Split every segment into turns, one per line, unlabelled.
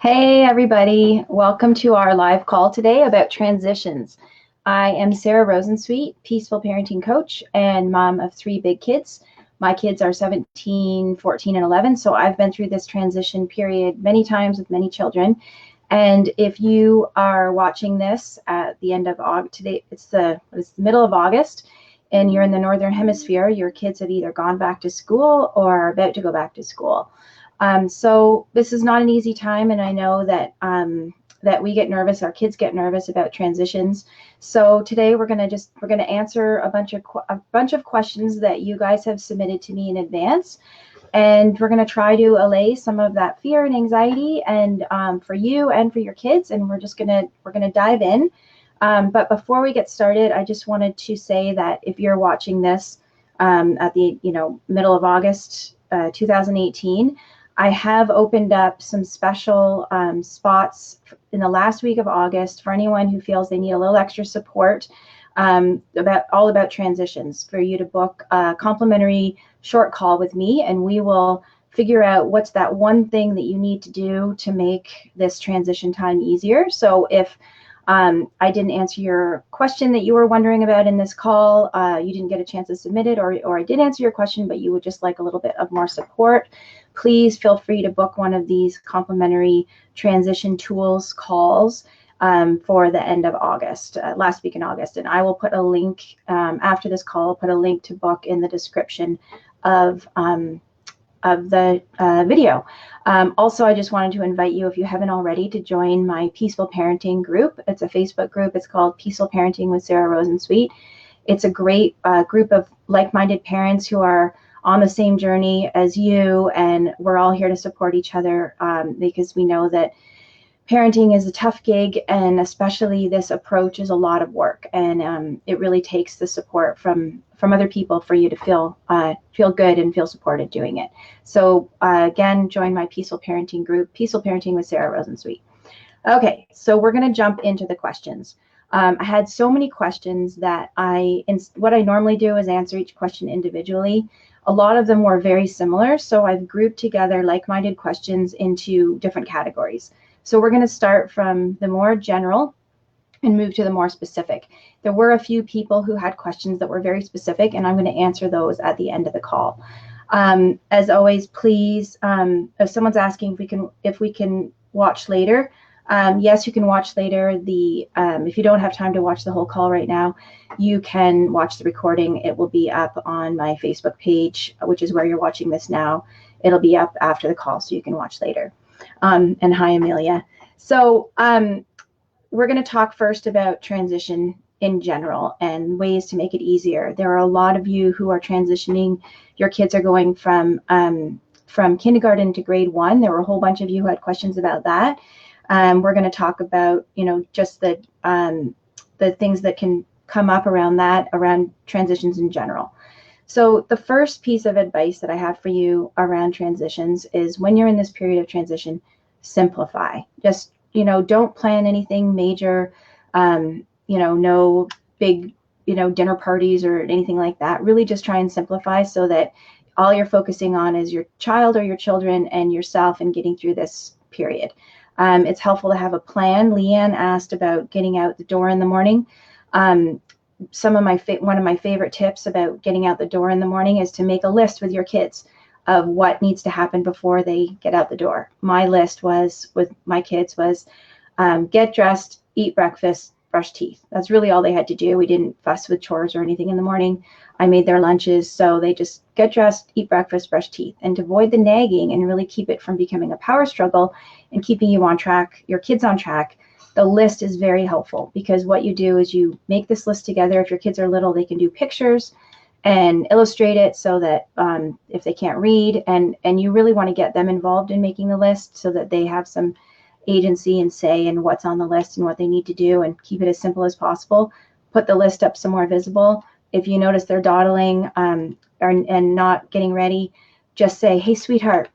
Hey everybody, welcome to our live call today about transitions. I am Sarah Rosensweet, peaceful parenting coach and mom of 3 big kids. My kids are 17, 14, and 11, so I've been through this transition period many times with many children. And if you are watching this at the end of August, today it's the middle of August, and you're in the Northern Hemisphere, your kids have either gone back to school or are about to go back to school. So this is not an easy time, and I know that that we get nervous, our kids get nervous about transitions. So today we're gonna answer a bunch of questions that you guys have submitted to me in advance, and we're gonna try to allay some of that fear and anxiety, and for you and for your kids. And we're gonna dive in. But before we get started, I just wanted to say that if you're watching this at the middle of August 2018. I have opened up some special spots in the last week of August for anyone who feels they need a little extra support about transitions, for you to book a complimentary short call with me, and we will figure out what's that one thing that you need to do to make this transition time easier. So if I didn't answer your question that you were wondering about in this call, you didn't get a chance to submit it, or I did answer your question, but you would just like a little bit of more support, please feel free to book one of these complimentary transition tools calls for the end of August, last week in August. And I will put a link after this call, I'll put a link to book in the description of the video. Also, I just wanted to invite you, if you haven't already, to join my Peaceful Parenting group. It's a Facebook group. It's called Peaceful Parenting with Sarah Rosensweet. It's a great group of like-minded parents who are on the same journey as you, and we're all here to support each other because we know that parenting is a tough gig, and especially this approach is a lot of work, and it really takes the support from other people for you to feel good and feel supported doing it. So again, join my Peaceful Parenting group, Peaceful Parenting with Sarah Rosensweet. Okay, so we're going to jump into the questions. I had so many questions that what I normally do is answer each question individually. A lot of them were very similar, so I've grouped together like-minded questions into different categories. So we're going to start from the more general and move to the more specific. There were a few people who had questions that were very specific, and I'm going to answer those at the end of the call. As always, please, if someone's asking if we can watch later, yes, you can watch later. If you don't have time to watch the whole call right now, you can watch the recording. It will be up on my Facebook page, which is where you're watching this now. It'll be up after the call, so you can watch later. And hi, Amelia. So we're going to talk first about transition in general and ways to make it easier. There are a lot of you who are transitioning. Your kids are going from kindergarten to grade 1. There were a whole bunch of you who had questions about that. We're going to talk about, just the things that can come up around transitions in general. So the first piece of advice that I have for you around transitions is, when you're in this period of transition, simplify. Just, don't plan anything major, no big, dinner parties or anything like that. Really just try and simplify so that all you're focusing on is your child or your children and yourself and getting through this period. It's helpful to have a plan. Leanne asked about getting out the door in the morning. One of my favorite tips about getting out the door in the morning is to make a list with your kids of what needs to happen before they get out the door. My list with my kids was get dressed, eat breakfast, brush teeth. That's really all they had to do. We didn't fuss with chores or anything in the morning. I made their lunches, so they just get dressed, eat breakfast, brush teeth. And to avoid the nagging and really keep it from becoming a power struggle and keeping you on track, your kids on track, the list is very helpful, because what you do is you make this list together. If your kids are little, they can do pictures and illustrate it so that if they can't read, and you really want to get them involved in making the list so that they have some agency and say in what's on the list and what they need to do, and keep it as simple as possible. Put the list up somewhere visible. If you notice they're dawdling and not getting ready, just say, hey, sweetheart,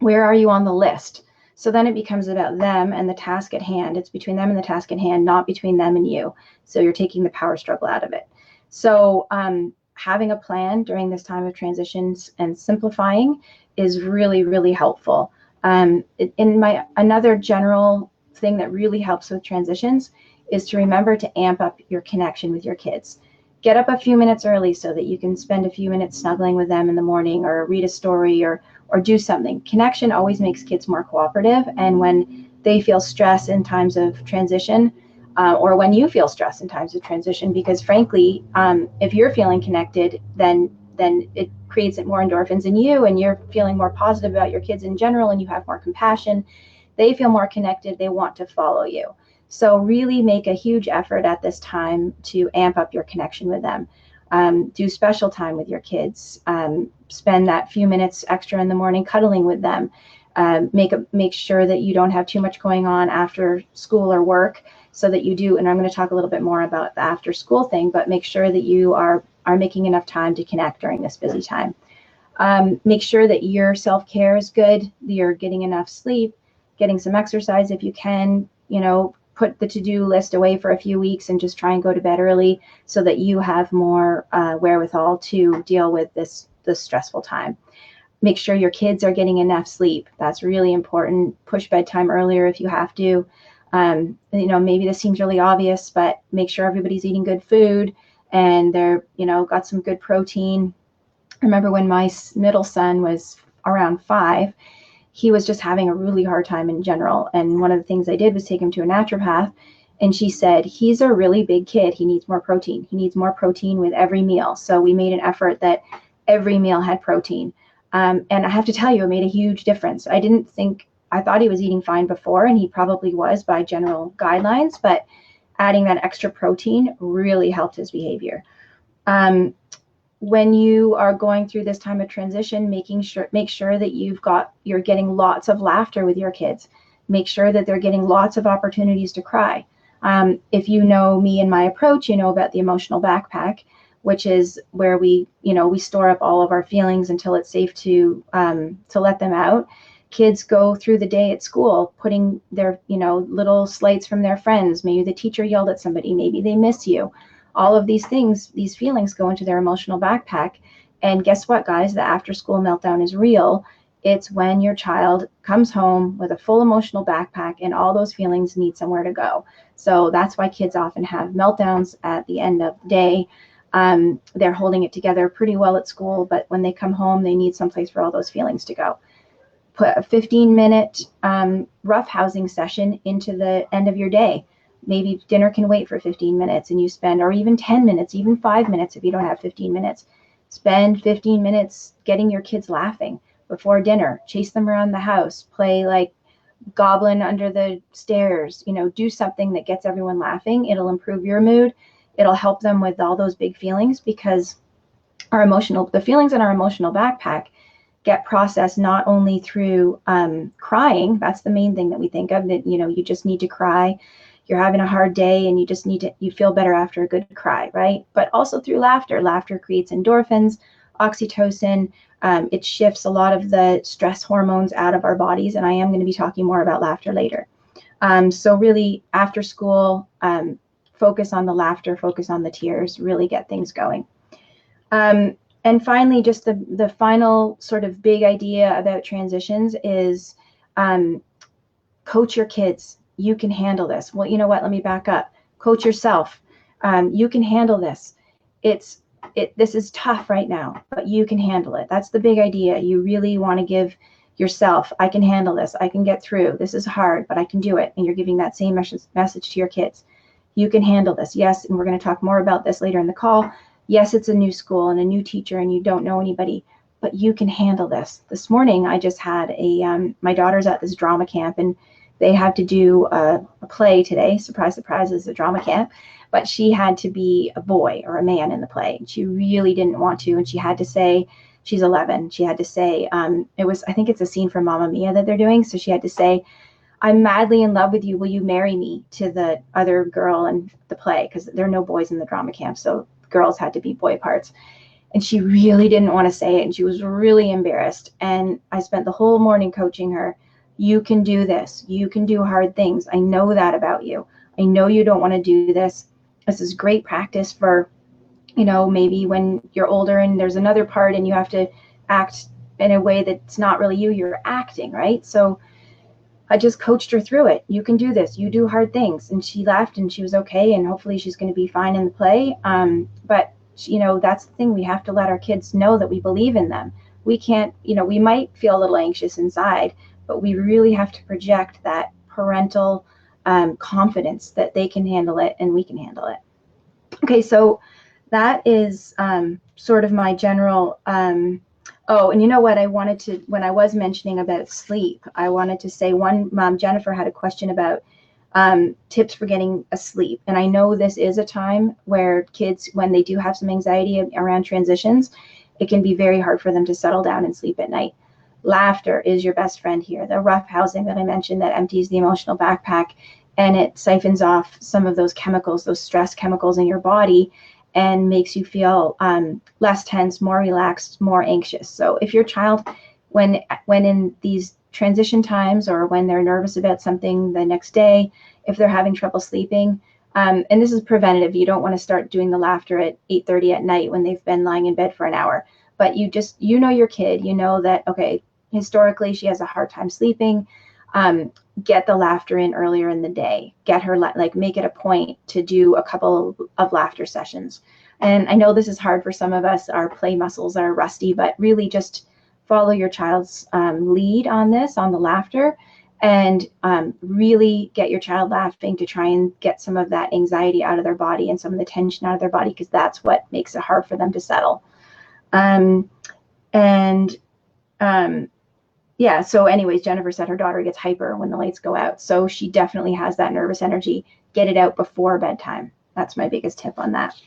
where are you on the list? So then it becomes about them and the task at hand. It's between them and the task at hand, not between them and you. So you're taking the power struggle out of it. So having a plan during this time of transitions and simplifying is really, really helpful. Another general thing that really helps with transitions is to remember to amp up your connection with your kids. Get up a few minutes early so that you can spend a few minutes snuggling with them in the morning, or read a story, or do something. Connection always makes kids more cooperative, and when they feel stress in times of transition, or when you feel stress in times of transition, because frankly, if you're feeling connected, then it creates more endorphins in you, and you're feeling more positive about your kids in general, and you have more compassion. They feel more connected. They want to follow you. So really make a huge effort at this time to amp up your connection with them. Do special time with your kids. Spend that few minutes extra in the morning cuddling with them. Make sure that you don't have too much going on after school or work, so that you do, and I'm going to talk a little bit more about the after school thing, but make sure that you are making enough time to connect during this busy time. Make sure that your self-care is good, you're getting enough sleep, getting some exercise if you can, put the to-do list away for a few weeks and just try and go to bed early so that you have more wherewithal to deal with this stressful time. Make sure your kids are getting enough sleep. That's really important. Push bedtime earlier if you have to. Maybe this seems really obvious, but make sure everybody's eating good food and they're, got some good protein. I remember when my middle son was around 5, he was just having a really hard time in general. And one of the things I did was take him to a naturopath, and she said, he's a really big kid. He needs more protein. He needs more protein with every meal. So we made an effort that every meal had protein. And I have to tell you, it made a huge difference. I thought he was eating fine before, and he probably was by general guidelines, but adding that extra protein really helped his behavior. When you are going through this time of transition, make sure that you're getting lots of laughter with your kids. Make sure that they're getting lots of opportunities to cry. If you know me and my approach, you know about the emotional backpack, which is where we store up all of our feelings until it's safe to let them out. Kids go through the day at school putting their little slights from their friends. Maybe the teacher yelled at somebody. Maybe they miss you. All of these things, these feelings go into their emotional backpack. And guess what, guys? The after school meltdown is real. It's when your child comes home with a full emotional backpack and all those feelings need somewhere to go. So that's why kids often have meltdowns at the end of the day. They're holding it together pretty well at school, but when they come home, they need someplace for all those feelings to go. Put a 15-minute roughhousing session into the end of your day. Maybe dinner can wait for 15 minutes and you spend, or even 10 minutes, even 5 minutes if you don't have 15 minutes. Spend 15 minutes getting your kids laughing before dinner. Chase them around the house. Play like goblin under the stairs. Do something that gets everyone laughing. It'll improve your mood. It'll help them with all those big feelings, because the feelings in our emotional backpack get processed not only through crying. That's the main thing that we think of, that you just need to cry. You're having a hard day and you feel better after a good cry, right? But also through laughter. Laughter creates endorphins, oxytocin. It shifts a lot of the stress hormones out of our bodies, and I am going to be talking more about laughter later. So really, after school, focus on the laughter, focus on the tears, really get things going. And finally, just the final sort of big idea about transitions is coach your kids. You can handle this. Well, you know what? Let me back up. Coach yourself. You can handle this. This is tough right now, but you can handle it. That's the big idea. You really want to give yourself, I can handle this. I can get through. This is hard, but I can do it. And you're giving that same message to your kids. You can handle this. Yes, and we're going to talk more about this later in the call. Yes, it's a new school and a new teacher and you don't know anybody, but you can handle this. This morning, I just had my daughter's at this drama camp, and they had to do a play today. Surprise, surprise, it's a drama camp. But she had to be a boy or a man in the play. She really didn't want to. And she had to say, she's 11. She had to say, I think it's a scene from Mamma Mia that they're doing. So she had to say, I'm madly in love with you. Will you marry me, to the other girl in the play? Because there are no boys in the drama camp. So girls had to be boy parts. And she really didn't want to say it. And she was really embarrassed. And I spent the whole morning coaching her. You can do this. You can do hard things. I know that about you. I know you don't want to do this. This is great practice for, maybe when you're older and there's another part and you have to act in a way that's not really you, you're acting, right? So I just coached her through it. You can do this. You do hard things. And she left and she was okay. And hopefully she's going to be fine in the play. But, that's the thing. We have to let our kids know that we believe in them. We can't, we might feel a little anxious inside, but we really have to project that parental confidence that they can handle it and we can handle it. Okay, so that is sort of my general oh, and you know what I wanted to, when I was mentioning about sleep, I wanted to say one mom, Jennifer, had a question about tips for getting asleep. And I know this is a time where kids, when they do have some anxiety around transitions, it can be very hard for them to settle down and sleep at night. Laughter is your best friend here. The rough housing that I mentioned that empties the emotional backpack and it siphons off some of those chemicals, those stress chemicals in your body, and makes you feel less tense, more relaxed, more anxious. So if your child, when in these transition times or when they're nervous about something the next day, if they're having trouble sleeping, and this is preventative, you don't want to start doing the laughter at 8:30 at night when they've been lying in bed for an hour. But you know your kid, you know that, okay, historically she has a hard time sleeping. Get the laughter in earlier in the day. Get her, make it a point to do a couple of laughter sessions. And I know this is hard for some of us. Our play muscles are rusty, but really just follow your child's lead on this, on the laughter, and really get your child laughing to try and get some of that anxiety out of their body and some of the tension out of their body, because that's what makes it hard for them to settle. Yeah, so anyways, Jennifer said her daughter gets hyper when the lights go out. So she definitely has that nervous energy. Get it out before bedtime. That's my biggest tip on that.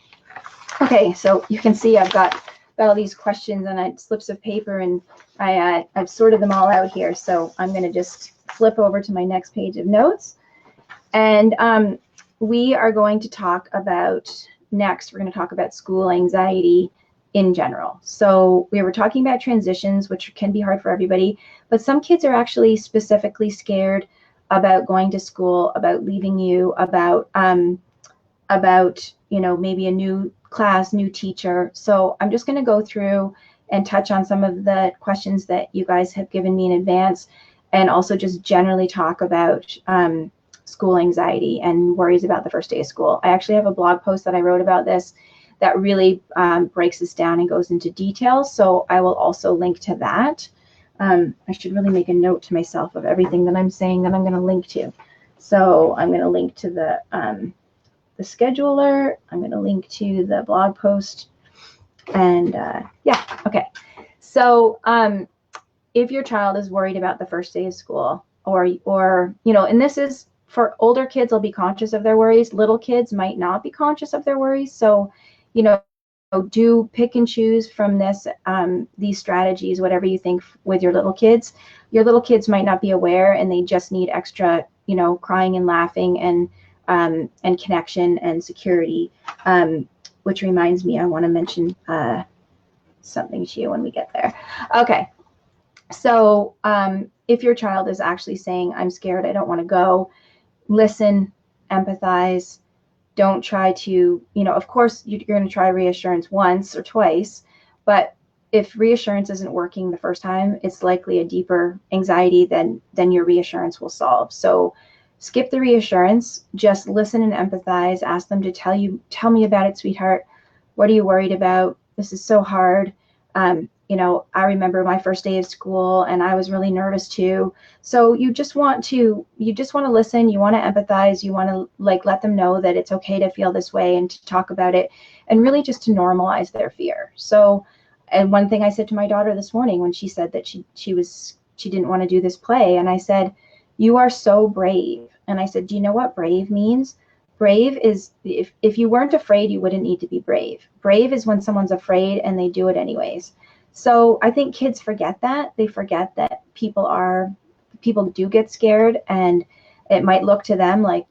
Okay, so you can see I've got all these questions and slips of paper, and I've sorted them all out here. So I'm going to just flip over to my next page of notes. And we are going to talk about, next, we're going to talk about school anxiety in general. So we were talking about transitions, which can be hard for everybody, but some kids are actually specifically scared about going to school, about leaving you, about maybe a new class, new teacher. So I'm just going to go through and touch on some of the questions that you guys have given me in advance, and also just generally talk about school anxiety and worries about the first day of school. I actually have a blog post that I wrote about this that really breaks this down and goes into detail. So I will also link to that. I should really make a note to myself of everything that I'm saying that I'm going to link to. So I'm going to link to the scheduler. I'm going to link to the blog post. And yeah, okay. So if your child is worried about the first day of school, or and this is for older kids, they'll be conscious of their worries. Little kids might not be conscious of their worries. So do pick and choose from these strategies, whatever you think with your little kids. Your little kids might not be aware, and they just need extra, crying and laughing and connection and security. Which reminds me, I want to mention something to you when we get there. Okay, so if your child is actually saying, "I'm scared, I don't want to go," listen, empathize. Don't try to, of course, you're going to try reassurance once or twice, but if reassurance isn't working the first time, it's likely a deeper anxiety than your reassurance will solve. So skip the reassurance, just listen and empathize. Ask them to tell me about it, sweetheart. What are you worried about? This is so hard. I remember my first day of school and I was really nervous too. So you just want to listen, you want to empathize, you want to let them know that it's okay to feel this way and to talk about it, and really just to normalize their fear. So, and one thing I said to my daughter this morning when she said that she didn't want to do this play, and I said, "You are so brave." And I said, "Do you know what brave means? Brave is, if you weren't afraid, you wouldn't need to be brave. Brave is when someone's afraid and they do it anyways." So I think kids forget that. They forget that people do get scared, and it might look to them like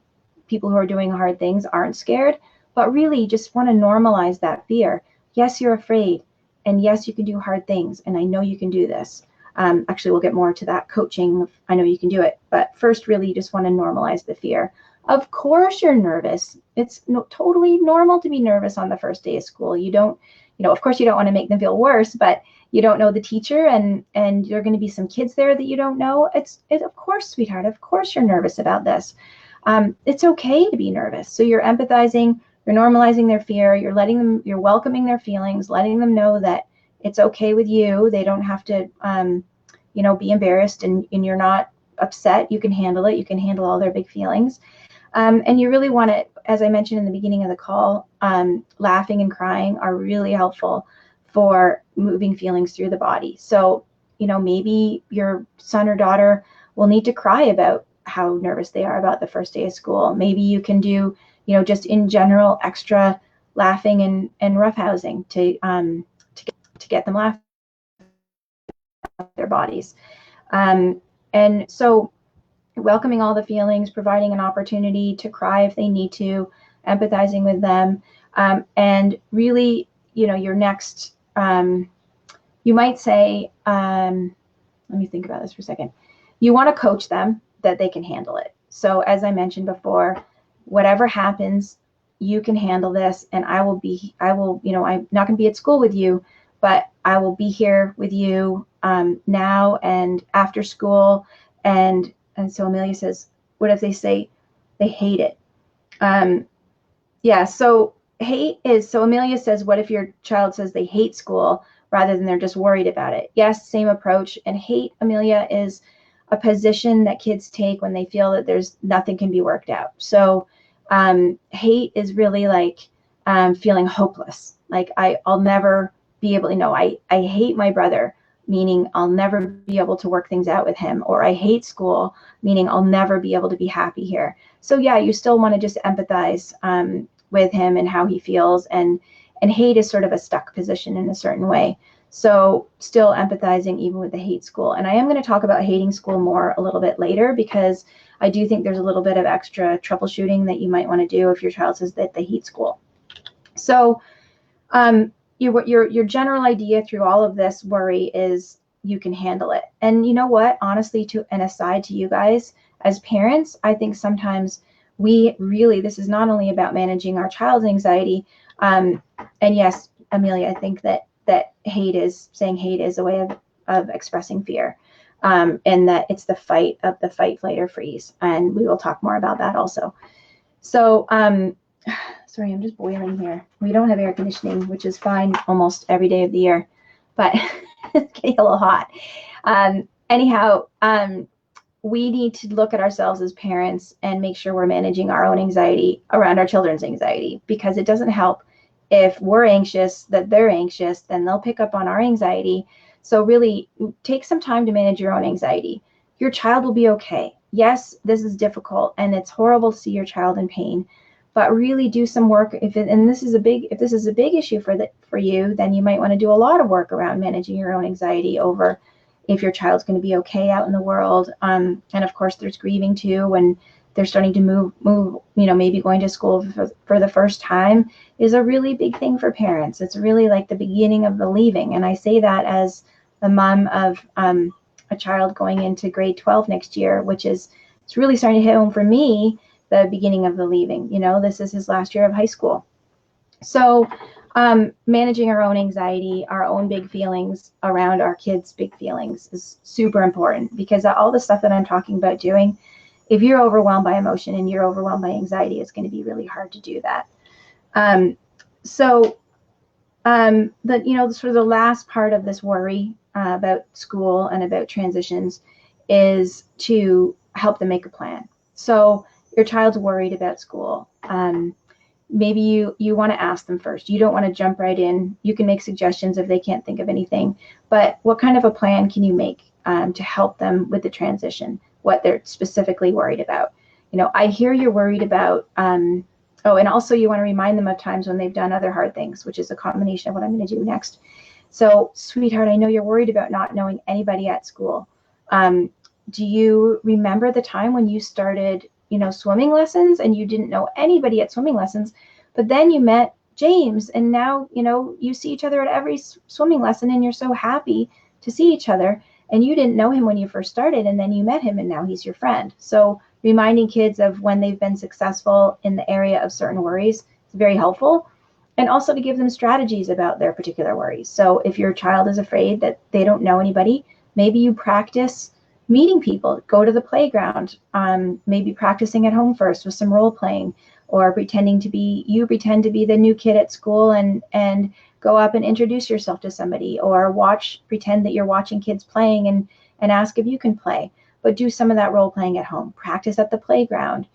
people who are doing hard things aren't scared, but really just want to normalize that fear. Yes, you're afraid, and yes, you can do hard things, and I know you can do this. Actually, we'll get more to that coaching. I know you can do it, but first, really, you just want to normalize the fear. Of course you're nervous. It's totally normal to be nervous on the first day of school. You don't, of course you don't want to make them feel worse, but you don't know the teacher, and there are going to be some kids there that you don't know. It's of course, sweetheart, of course you're nervous about this. It's okay to be nervous. So you're empathizing, you're normalizing their fear, you're welcoming their feelings, letting them know that it's okay with you. They don't have to, be embarrassed, and you're not upset. You can handle it. You can handle all their big feelings. And you really want to, as I mentioned in the beginning of the call, laughing and crying are really helpful for moving feelings through the body. So, maybe your son or daughter will need to cry about how nervous they are about the first day of school. Maybe you can do, just in general, extra laughing and roughhousing to get them laughing at their bodies. And so welcoming all the feelings, providing an opportunity to cry if they need to, empathizing with them, and really, your next, you might say, let me think about this for a second. You want to coach them that they can handle it. So as I mentioned before, whatever happens, you can handle this, and I'm not going to be at school with you, but I will be here with you now and after school. And so Amelia says, what if they say they hate it? So hate is, so Amelia says, what if your child says they hate school rather than they're just worried about it? Yes, same approach. And hate, Amelia, is a position that kids take when they feel that there's nothing can be worked out. So hate is really like feeling hopeless. Like I'll never be able, I hate my brother, meaning I'll never be able to work things out with him. Or I hate school, meaning I'll never be able to be happy here. So yeah, you still want to just empathize with him and how he feels. And hate is sort of a stuck position in a certain way. So still empathizing even with the hate school. And I am going to talk about hating school more a little bit later, because I do think there's a little bit of extra troubleshooting that you might want to do if your child says that they hate school. So your general idea through all of this worry is you can handle it. And you know what, honestly, to an aside to you guys as parents, I think sometimes this is not only about managing our child's anxiety. And yes, Amelia, I think that hate is a way of expressing fear. And that it's the fight, flight, or freeze. And we will talk more about that also. So, sorry, I'm just boiling here. We don't have air conditioning, which is fine almost every day of the year, but it's getting a little hot. Anyhow, we need to look at ourselves as parents and make sure we're managing our own anxiety around our children's anxiety, because it doesn't help if we're anxious that they're anxious, then they'll pick up on our anxiety. So really take some time to manage your own anxiety. Your child will be okay. Yes, this is difficult and it's horrible to see your child in pain, but really do some work. If this is a big issue for you, then you might want to do a lot of work around managing your own anxiety over if your child's going to be okay out in the world. And of course there's grieving too, when they're starting to move, maybe going to school for the first time is a really big thing for parents. It's really like the beginning of the leaving. And I say that as the mom of a child going into grade 12 next year, it's really starting to hit home for me, the beginning of the leaving. This is his last year of high school. So managing our own anxiety, our own big feelings around our kids' big feelings is super important, because all the stuff that I'm talking about doing, if you're overwhelmed by emotion and you're overwhelmed by anxiety, it's going to be really hard to do that. Sort of the last part of this worry about school and about transitions is to help them make a plan. So your child's worried about school. Maybe you want to ask them first. You don't want to jump right in. You can make suggestions if they can't think of anything, but what kind of a plan can you make to help them with the transition, what they're specifically worried about? I hear you're worried about, and also you want to remind them of times when they've done other hard things, which is a combination of what I'm going to do next. So, sweetheart, I know you're worried about not knowing anybody at school. Do you remember the time when you started, swimming lessons and you didn't know anybody at swimming lessons, but then you met James and now, you see each other at every swimming lesson and you're so happy to see each other, and you didn't know him when you first started and then you met him and now he's your friend. So reminding kids of when they've been successful in the area of certain worries is very helpful. and also to give them strategies about their particular worries. So if your child is afraid that they don't know anybody, maybe you practice meeting people, go to the playground, maybe practicing at home first with some role playing, or pretend to be the new kid at school and go up and introduce yourself to somebody, or pretend that you're watching kids playing and ask if you can play. But do some of that role playing at home. Practice at the playground,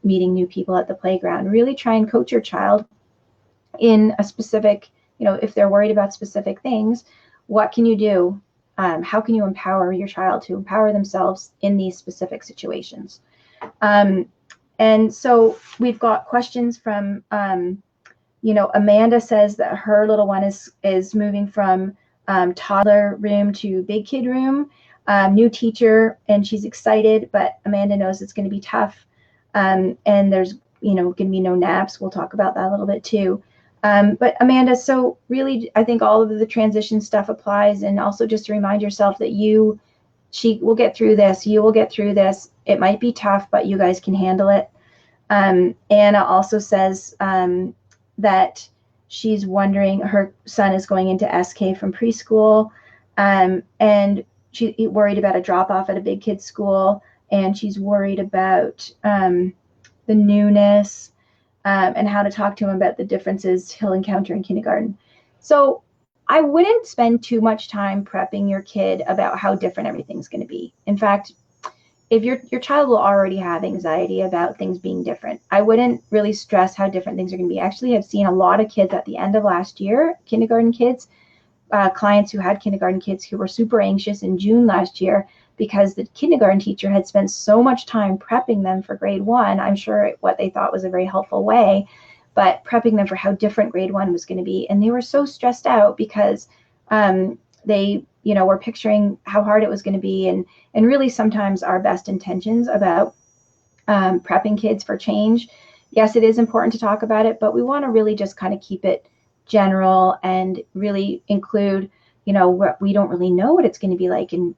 meeting new people at the playground. Really try and coach your child in a specific, if they're worried about specific things, what can you do? How can you empower your child to empower themselves in these specific situations? And so we've got questions from, Amanda says that her little one is moving from toddler room to big kid room, new teacher, and she's excited, but Amanda knows it's going to be tough. And there's, going to be no naps. We'll talk about that a little bit too. But Amanda, so really, I think all of the transition stuff applies, and also just to remind yourself that she will get through this. You will get through this. It might be tough, but you guys can handle it. Anna also says that she's wondering, her son is going into SK from preschool, and she's worried about a drop off at a big kid's school, and she's worried about the newness. And how to talk to him about the differences he'll encounter in kindergarten. So I wouldn't spend too much time prepping your kid about how different everything's going to be. In fact, if your child will already have anxiety about things being different, I wouldn't really stress how different things are going to be. Actually, I've seen a lot of kids at the end of last year, kindergarten kids, clients who had kindergarten kids who were super anxious in June last year because the kindergarten teacher had spent so much time prepping them for grade 1. I'm sure what they thought was a very helpful way, but prepping them for how different grade 1 was going to be. And they were so stressed out because they, were picturing how hard it was going to be. And really sometimes our best intentions about prepping kids for change. Yes, it is important to talk about it, but we want to really just kind of keep it general and really include, we don't really know what it's going to be like in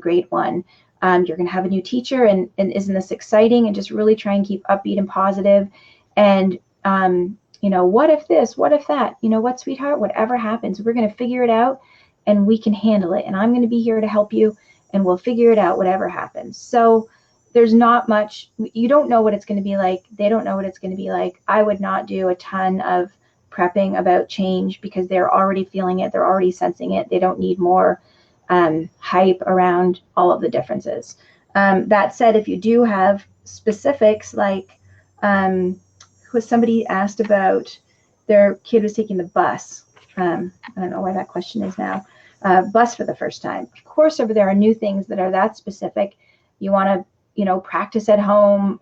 grade 1. You're going to have a new teacher, and isn't this exciting? And just really try and keep upbeat and positive. And, what if this, what if that, what, sweetheart, whatever happens, we're going to figure it out and we can handle it. And I'm going to be here to help you, and we'll figure it out, whatever happens. So there's not much, you don't know what it's going to be like. They don't know what it's going to be like. I would not do a ton of prepping about change because they're already feeling it. They're already sensing it. They don't need more hype around all of the differences. That said, if you do have specifics, like somebody asked about their kid was taking the bus. I don't know where that question is now. Bus for the first time. Of course, if there are new things that are that specific, you want to, practice at home,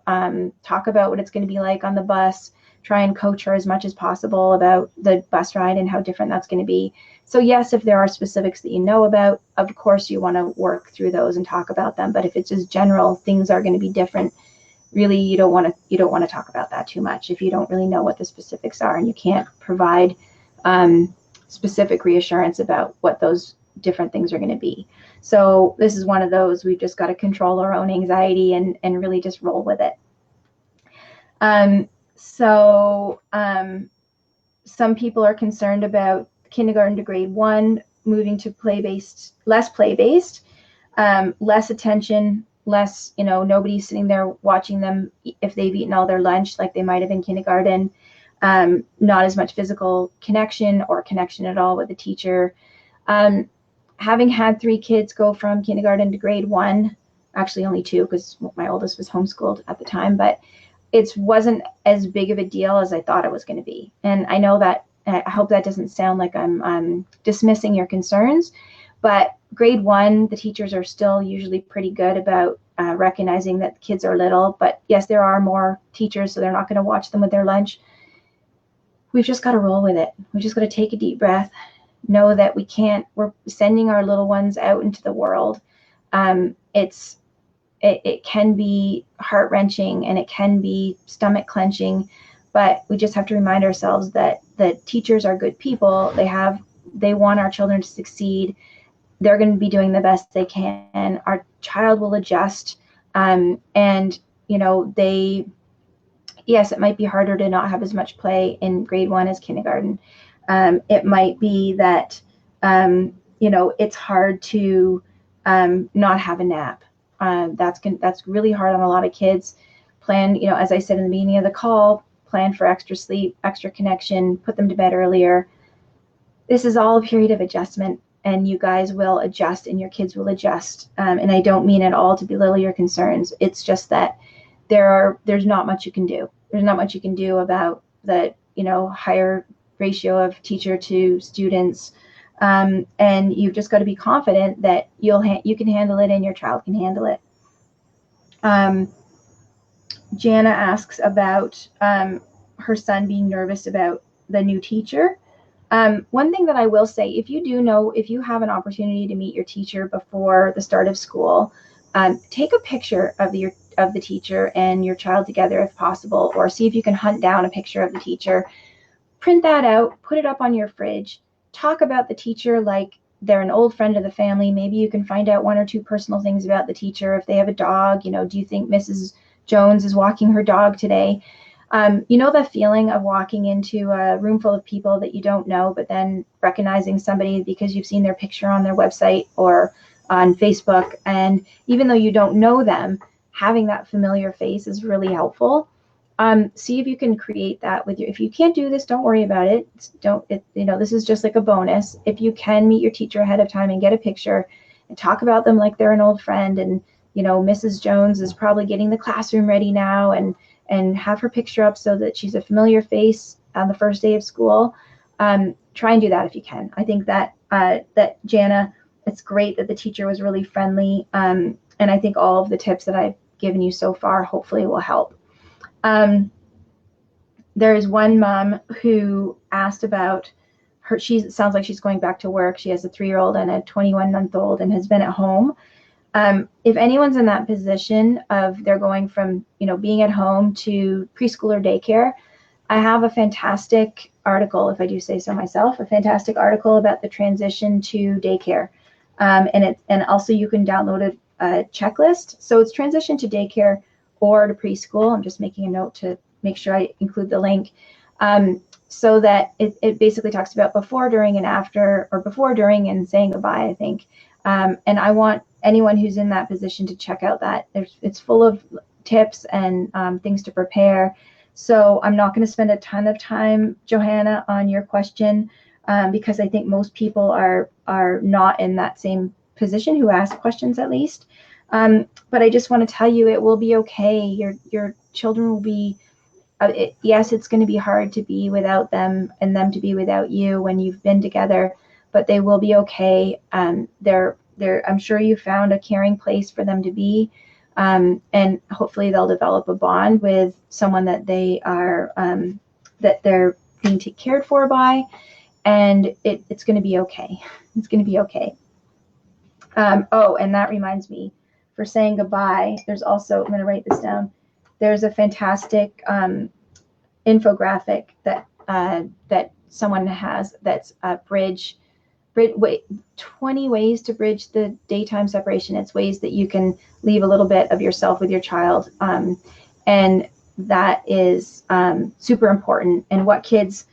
talk about what it's going to be like on the bus, try and coach her as much as possible about the bus ride and how different that's going to be. So yes, if there are specifics that you know about, of course you want to work through those and talk about them. But if it's just general, things are going to be different, really you don't want to talk about that too much if you don't really know what the specifics are and you can't provide specific reassurance about what those different things are going to be. So this is one of those, we've just got to control our own anxiety and really just roll with it. Some people are concerned about kindergarten to grade 1 moving to less play-based, less attention, less, nobody's sitting there watching them if they've eaten all their lunch like they might have in kindergarten, not as much physical connection or connection at all with the teacher. Having had 3 kids go from kindergarten to grade 1, actually only 2 because my oldest was homeschooled at the time, but it wasn't as big of a deal as I thought it was going to be. And I know that, I hope that doesn't sound like I'm dismissing your concerns, but grade 1, the teachers are still usually pretty good about recognizing that kids are little, but yes, there are more teachers, so they're not going to watch them with their lunch. We've just got to roll with it. We've just got to take a deep breath, know that we're sending our little ones out into the world. It can be heart-wrenching and it can be stomach clenching, but we just have to remind ourselves that the teachers are good people. They want our children to succeed. They're going to be doing the best they can. Our child will adjust. And, yes, it might be harder to not have as much play in grade 1 as kindergarten. It might be that, it's hard to not have a nap. That's really hard on a lot of kids. Plan, as I said in the beginning of the call, plan for extra sleep, extra connection, put them to bed earlier. This is all a period of adjustment, and you guys will adjust and your kids will adjust. And I don't mean at all to belittle your concerns. It's just that there's not much you can do. There's not much you can do about the, higher ratio of teacher to students. And you've just got to be confident that you can handle it and your child can handle it. Jana asks about her son being nervous about the new teacher. One thing that I will say, if you have an opportunity to meet your teacher before the start of school, take a picture of the teacher and your child together if possible, or see if you can hunt down a picture of the teacher. Print that out, put it up on your fridge, talk about the teacher like they're an old friend of the family. Maybe you can find out 1 or 2 personal things about the teacher. If they have a dog, do you think Mrs. Jones is walking her dog today? The feeling of walking into a room full of people that you don't know, but then recognizing somebody because you've seen their picture on their website or on Facebook. And even though you don't know them, having that familiar face is really helpful. See if you can create that with if you can't do this, don't worry about it. This is just like a bonus. If you can meet your teacher ahead of time and get a picture and talk about them like they're an old friend, and, Mrs. Jones is probably getting the classroom ready now, and have her picture up so that she's a familiar face on the first day of school. Try and do that if you can. I think that Jana, it's great that the teacher was really friendly. And I think all of the tips that I've given you so far hopefully will help. There is one mom who asked about she sounds like she's going back to work. She has a 3-year-old and a 21-month-old and has been at home. If anyone's in that position of they're going from, being at home to preschool or daycare, I have a fantastic article, if I do say so myself, a fantastic article about the transition to daycare. And also you can download a checklist. So it's transition to daycare or to preschool. I'm just making a note to make sure I include the link. So that it basically talks about before, during, and after, or before, during, and saying goodbye, I think. And I want anyone who's in that position to check out that. It's full of tips and things to prepare. So I'm not going to spend a ton of time, Johanna, on your question, because I think most people are not in that same position who ask questions at least. But I just want to tell you it will be okay. Your children will be, yes, it's going to be hard to be without them and them to be without you when you've been together, but they will be okay. I'm sure you found a caring place for them to be, and hopefully they'll develop a bond with someone that they are that they're being cared for by, and it's going to be okay. It's going to be okay. Oh, and that reminds me, for saying goodbye, there's also, I'm going to write this down. There's a fantastic infographic that someone has that's a bridge 20 ways to bridge the daytime separation. It's ways that you can leave a little bit of yourself with your child. And that is super important. And what kids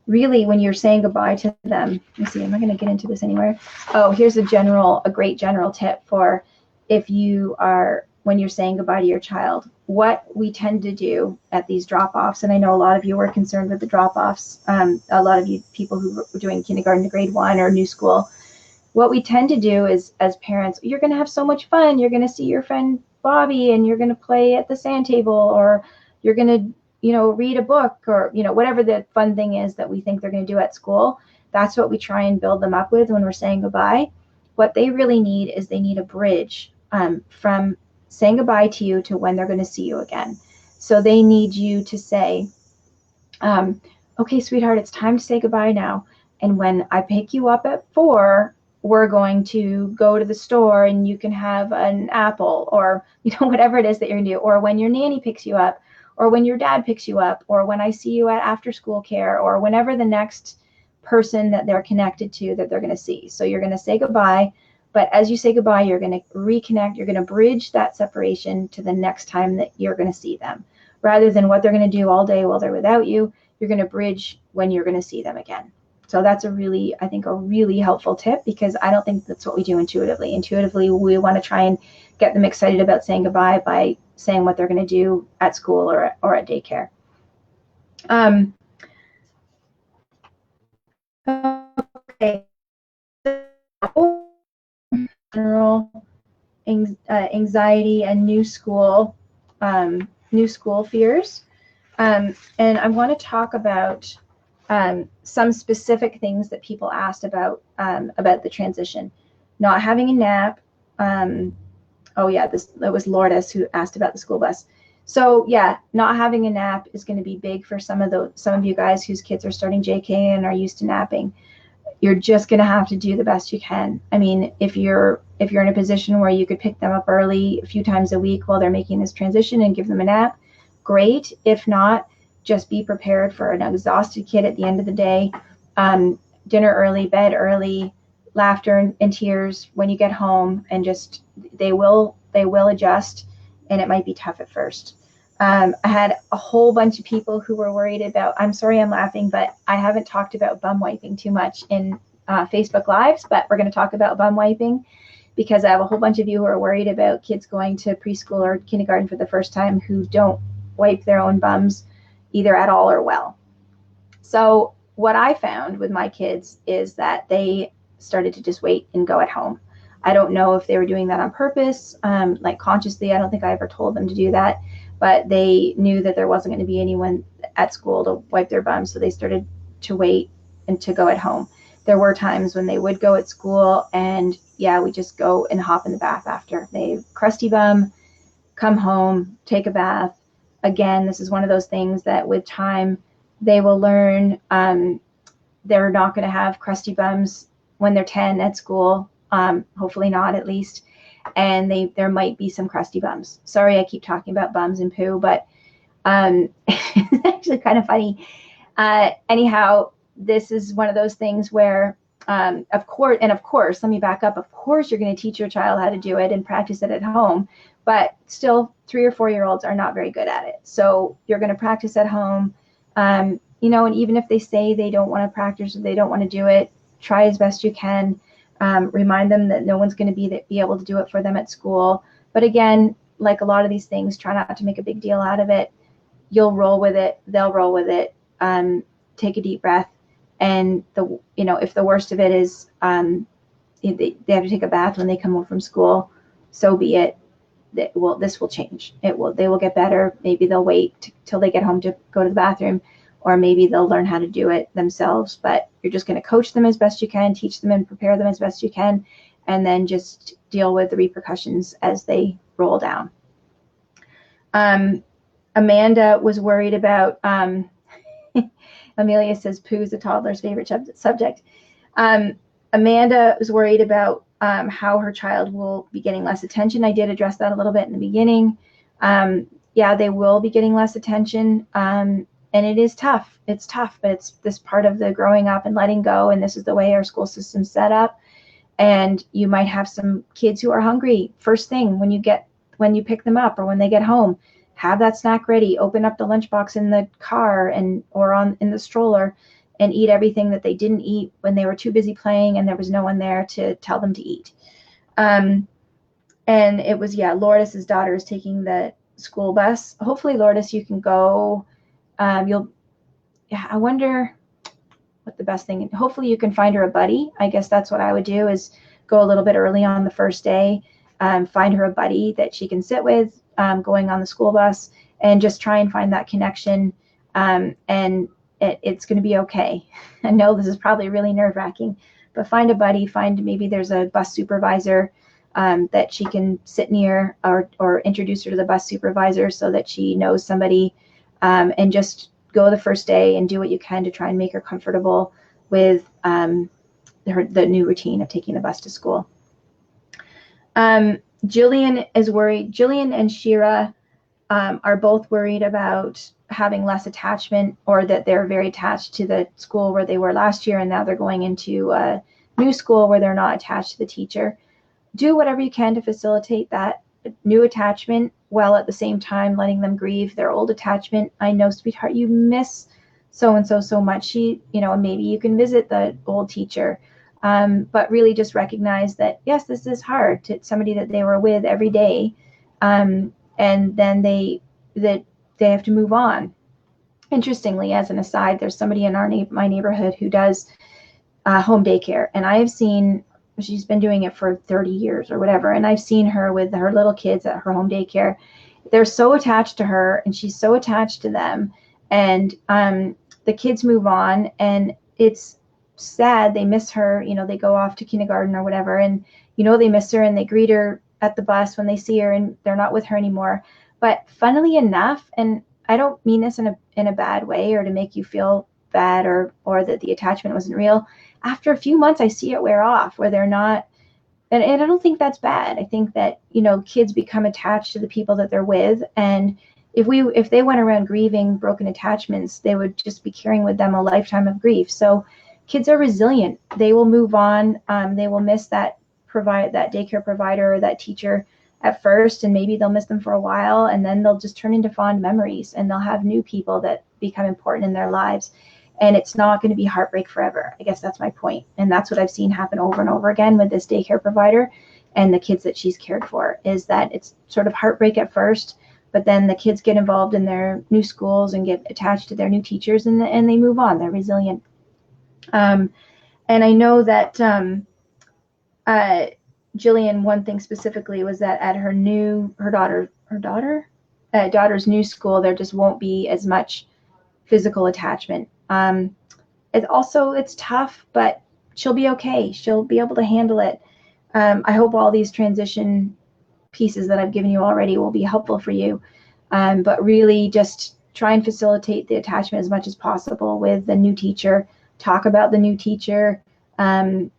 really, when you're saying goodbye to them, let me see, am I going to get into this anywhere? Oh, here's a great general tip for if you are, when you're saying goodbye to your child. What we tend to do at these drop-offs, and I know a lot of you were concerned with the drop-offs, a lot of you people who were doing kindergarten to grade 1 or new school, what we tend to do is, as parents, you're going to have so much fun. You're going to see your friend Bobby and you're going to play at the sand table, or you're going to, read a book, or, whatever the fun thing is that we think they're going to do at school. That's what we try and build them up with when we're saying goodbye. What they really need is they need a bridge from saying goodbye to you to when they're going to see you again. So they need you to say, okay, sweetheart, it's time to say goodbye now. And when I pick you up at 4, we're going to go to the store and you can have an apple, or, whatever it is that you're going to do. Or when your nanny picks you up, or when your dad picks you up, or when I see you at after school care, or whenever the next person that they're connected to that they're going to see. So you're going to say goodbye. But as you say goodbye, you're going to reconnect. You're going to bridge that separation to the next time that you're going to see them. rather than what they're going to do all day while they're without you. You're going to bridge when you're going to see them again. So that's I think a really helpful tip, because I don't think that's what we do intuitively. Intuitively, we want to try and get them excited about saying goodbye by saying what they're going to do at school or at daycare. Okay. General anxiety and new school fears. And I want to talk about some specific things that people asked about the transition. Not having a nap. Oh yeah, it was Lourdes who asked about the school bus. So yeah, not having a nap is going to be big for some of you guys whose kids are starting JK and are used to napping. You're just going to have to do the best you can. I mean, if you're in a position where you could pick them up early a few times a week while they're making this transition and give them a nap, great. If not, just be prepared for an exhausted kid at the end of the day. Dinner early, bed early, laughter and tears when you get home, and just they will adjust, and it might be tough at first. I had a whole bunch of people who were worried about, I'm sorry I'm laughing, but I haven't talked about bum wiping too much in Facebook Lives, but we're going to talk about bum wiping, because I have a whole bunch of you who are worried about kids going to preschool or kindergarten for the first time who don't wipe their own bums either at all or well. So what I found with my kids is that they started to just wait and go at home. I don't know if they were doing that on purpose, like consciously. I don't think I ever told them to do that, but they knew that there wasn't going to be anyone at school to wipe their bums, so they started to wait and to go at home. There were times when they would go at school, and yeah, we just go and hop in the bath after. They crusty bum, come home, take a bath. Again, this is one of those things that with time they will learn. They're not going to have crusty bums when they're 10 at school. Hopefully not, at least. And there might be some crusty bums. Sorry, I keep talking about bums and poo, but it's actually kind of funny. Anyhow, this is one of those things where, of course, let me back up. Of course, you're going to teach your child how to do it and practice it at home, but still 3 or 4 year olds are not very good at it. So you're going to practice at home, and even if they say they don't want to practice or they don't want to do it, try as best you can. Remind them that no one's going to be able to do it for them at school. But again, like a lot of these things, try not to make a big deal out of it. You'll roll with it. They'll roll with it. Take a deep breath. And if the worst of it is they have to take a bath when they come home from school, so be it. This will change. They will get better. Maybe they'll wait till they get home to go to the bathroom, or maybe they'll learn how to do it themselves. But you're just going to coach them as best you can, teach them and prepare them as best you can, and then just deal with the repercussions as they roll down. Amanda was worried about, Amelia says poo's a toddler's favorite subject. Amanda was worried about how her child will be getting less attention. I did address that a little bit in the beginning. Yeah, they will be getting less attention. And it is tough. It's tough, but it's this part of the growing up and letting go. And this is the way our school system's set up. And you might have some kids who are hungry first thing when you pick them up or when they get home. Have that snack ready. Open up the lunchbox in the car or in the stroller, and eat everything that they didn't eat when they were too busy playing and there was no one there to tell them to eat. And it was, Lourdes's daughter is taking the school bus. Hopefully, Lourdes, you can go. I wonder what the best thing. Hopefully you can find her a buddy. I guess that's what I would do, is go a little bit early on the first day, find her a buddy that she can sit with, going on the school bus, and just try and find that connection. And it's going to be okay. I know this is probably really nerve-wracking, but find a buddy. Maybe there's a bus supervisor that she can sit near, or introduce her to the bus supervisor so that she knows somebody. And just go the first day and do what you can to try and make her comfortable with the new routine of taking the bus to school. Jillian is worried. Jillian and Shira are both worried about having less attachment, or that they're very attached to the school where they were last year, and now they're going into a new school where they're not attached to the teacher. Do whatever you can to facilitate that new attachment. while at the same time letting them grieve their old attachment. I know, sweetheart, you miss so-and-so so much. She, maybe you can visit the old teacher. But really just recognize that, yes, this is hard to somebody that they were with every day. And then they have to move on. Interestingly, as an aside, there's somebody in my neighborhood who does home daycare. And I have seen, she's been doing it for 30 years or whatever. And I've seen her with her little kids at her home daycare. They're so attached to her and she's so attached to them. And the kids move on and it's sad. They miss her, they go off to kindergarten or whatever. And, they miss her and they greet her at the bus when they see her and they're not with her anymore. But funnily enough, and I don't mean this in a bad way or to make you feel bad or that the attachment wasn't real. After a few months, I see it wear off where they're not, and I don't think that's bad. I think that, kids become attached to the people that they're with. And if they went around grieving broken attachments, they would just be carrying with them a lifetime of grief. So kids are resilient. They will move on. They will miss that daycare provider or that teacher at first, and maybe they'll miss them for a while, and then they'll just turn into fond memories and they'll have new people that become important in their lives. And it's not going to be heartbreak forever. I guess that's my point. And that's what I've seen happen over and over again with this daycare provider and the kids that she's cared for, is that it's sort of heartbreak at first, but then the kids get involved in their new schools and get attached to their new teachers and they move on. They're resilient. And I know that Jillian, one thing specifically was that at her daughter's new school, there just won't be as much physical attachment. It's tough, but she'll be okay. She'll be able to handle it. I hope all these transition pieces that I've given you already will be helpful for you. But really just try and facilitate the attachment as much as possible with the new teacher. Talk about the new teacher, talk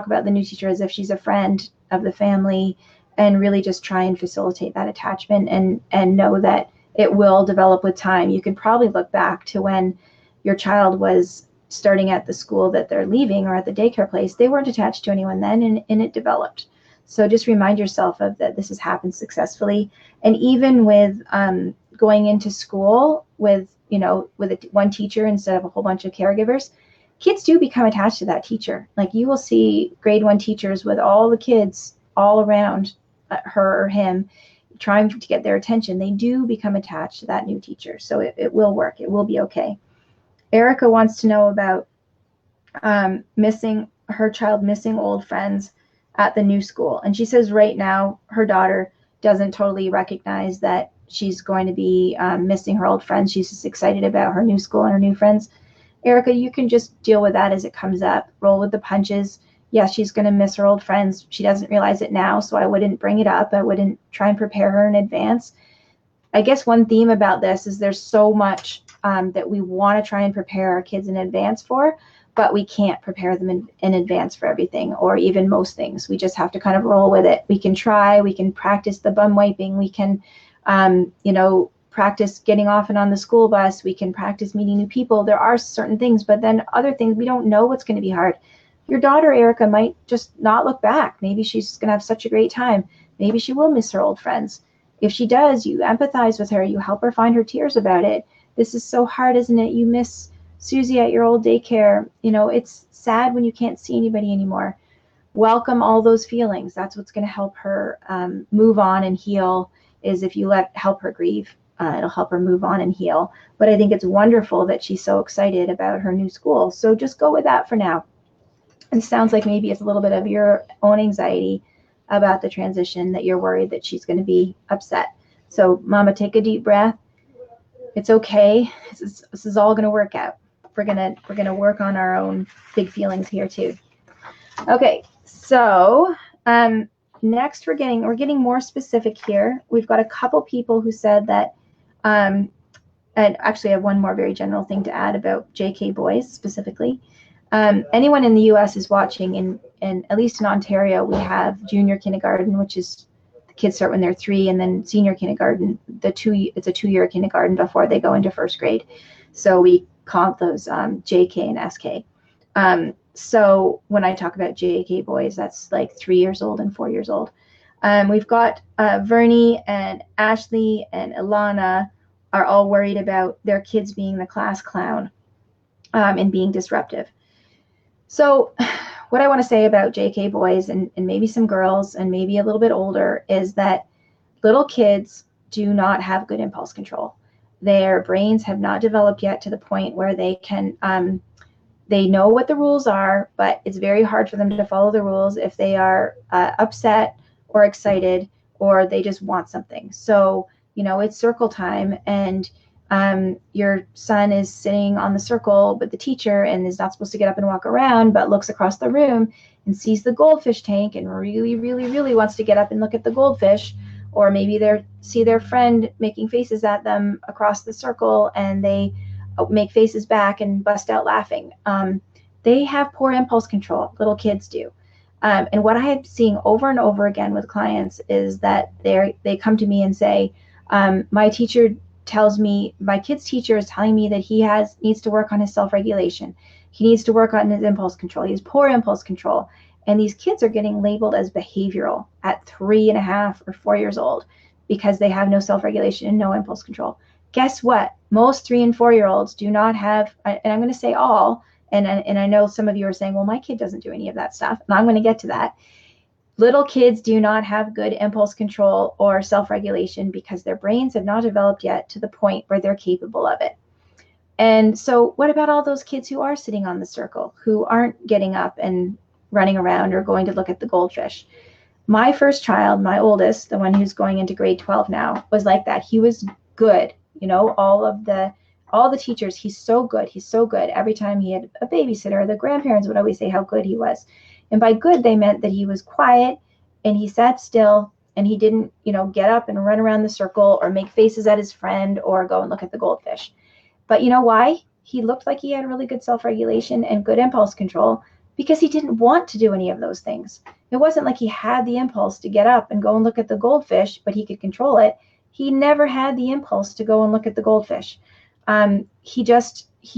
about the new teacher as if she's a friend of the family, and really just try and facilitate that attachment and know that it will develop with time. You could probably look back to when your child was starting at the school that they're leaving or at the daycare place. They weren't attached to anyone then, and it developed. So just remind yourself of that this has happened successfully. And even with going into school with one teacher instead of a whole bunch of caregivers, kids do become attached to that teacher. Like you will see grade 1 teachers with all the kids all around her or him trying to get their attention. They do become attached to that new teacher. So it will work. It will be okay. Erica wants to know about her child missing old friends at the new school. And she says right now her daughter doesn't totally recognize that she's going to be missing her old friends. She's just excited about her new school and her new friends. Erica, you can just deal with that as it comes up. Roll with the punches. Yes, she's going to miss her old friends. She doesn't realize it now, so I wouldn't bring it up. I wouldn't try and prepare her in advance. I guess one theme about this is there's so much that we want to try and prepare our kids in advance for, but we can't prepare them in advance for everything or even most things. We just have to kind of roll with it. We can try. We can practice the bum wiping. We can, practice getting off and on the school bus. We can practice meeting new people. There are certain things, but then other things we don't know what's going to be hard. Your daughter, Erica, might just not look back. Maybe she's going to have such a great time. Maybe she will miss her old friends. If she does, you empathize with her. You help her find her tears about it. This is so hard, isn't it? You miss Susie at your old daycare. It's sad when you can't see anybody anymore. Welcome all those feelings. That's what's going to help her move on and heal, is if you help her grieve. It'll help her move on and heal. But I think it's wonderful that she's so excited about her new school. So just go with that for now. It sounds like maybe it's a little bit of your own anxiety about the transition, that you're worried that she's going to be upset. So Mama, take a deep breath. It's okay. This is all going to work out. We're gonna work on our own big feelings here too. Okay, so next we're getting more specific here. We've got a couple people who said that, and actually I have one more very general thing to add about JK boys specifically. Anyone in the U.S. is watching, and at least in Ontario, we have junior kindergarten, which is the kids start when they're 3, and then senior kindergarten. It's a 2-year kindergarten before they go into first grade. So we call those JK and SK. So when I talk about JK boys, that's like 3 years old and 4 years old. We've got Vernie and Ashley and Ilana are all worried about their kids being the class clown and being disruptive. So what I want to say about JK boys and maybe some girls and maybe a little bit older is that little kids do not have good impulse control. Their brains have not developed yet to the point where they can, they know what the rules are, but it's very hard for them to follow the rules if they are upset or excited or they just want something. So, you know, it's circle time and your son is sitting on the circle with the teacher and is not supposed to get up and walk around, but looks across the room and sees the goldfish tank and really, really, really wants to get up and look at the goldfish. Or maybe they see their friend making faces at them across the circle and they make faces back and bust out laughing. They have poor impulse control, little kids do. And what I am seeing over and over again with clients is that they come to me and say, my teacher tells me, my kid's teacher is telling me that he needs to work on his self-regulation. He needs to work on his impulse control. He has poor impulse control. And these kids are getting labeled as behavioral at 3.5 or 4 years old because they have no self-regulation and no impulse control. Guess what? Most 3 and 4 year olds do not have, and I'm going to say all, and I know some of you are saying, well, my kid doesn't do any of that stuff, and I'm going to get to that. Little kids do not have good impulse control or self-regulation because their brains have not developed yet to the point where they're capable of it. And so what about all those kids who are sitting on the circle, who aren't getting up and running around or going to look at the goldfish? My first child, my oldest, the one who's going into grade 12 now, was like that. He was good. You know, all the teachers, he's so good. He's so good. Every time he had a babysitter, the grandparents would always say how good he was. And by good, they meant that he was quiet and he sat still and he didn't, you know, get up and run around the circle or make faces at his friend or go and look at the goldfish. But you know why? He looked like he had really good self-regulation and good impulse control because he didn't want to do any of those things. It wasn't like he had the impulse to get up and go and look at the goldfish, but he could control it. He never had the impulse to go and look at the goldfish. He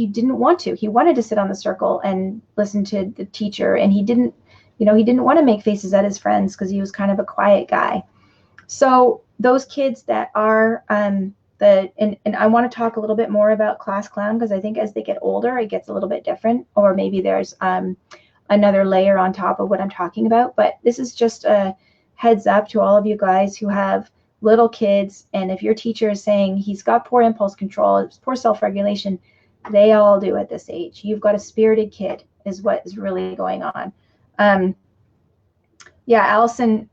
didn't want to. He wanted to sit on the circle and listen to the teacher, and he didn't want to make faces at his friends because he was kind of a quiet guy. So those kids that are and I want to talk a little bit more about class clown because I think as they get older, it gets a little bit different, or maybe there's another layer on top of what I'm talking about. But this is just a heads up to all of you guys who have little kids. And if your teacher is saying he's got poor impulse control, poor self-regulation, they all do at this age. You've got a spirited kid is what is really going on. Yeah, Allison,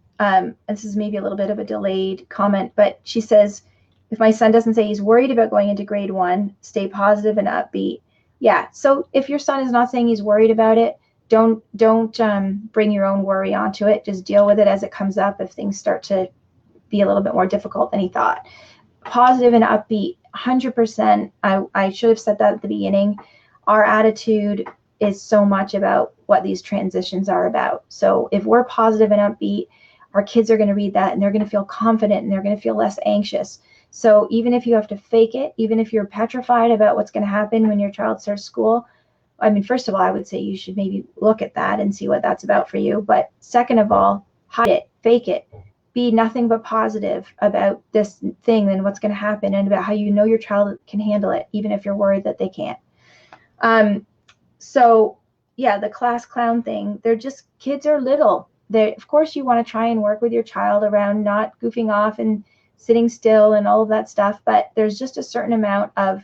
this is maybe a little bit of a delayed comment, but she says, if my son doesn't say he's worried about going into grade 1, stay positive and upbeat. Yeah, so if your son is not saying he's worried about it, don't bring your own worry onto it. Just deal with it as it comes up if things start to be a little bit more difficult than he thought. Positive and upbeat, 100%. I should have said that at the beginning. Our attitude is so much about what these transitions are about. So if we're positive and upbeat, our kids are going to read that and they're going to feel confident and they're going to feel less anxious. So even if you have to fake it, even if you're petrified about what's going to happen when your child starts school, I mean, first of all, I would say you should maybe look at that and see what that's about for you. But second of all, hide it, fake it, be nothing but positive about this thing and what's going to happen and about how you know your child can handle it, even if you're worried that they can't. So yeah, the class clown thing, they're just, kids are little. Of course you want to try and work with your child around not goofing off and sitting still and all of that stuff, but there's just a certain amount of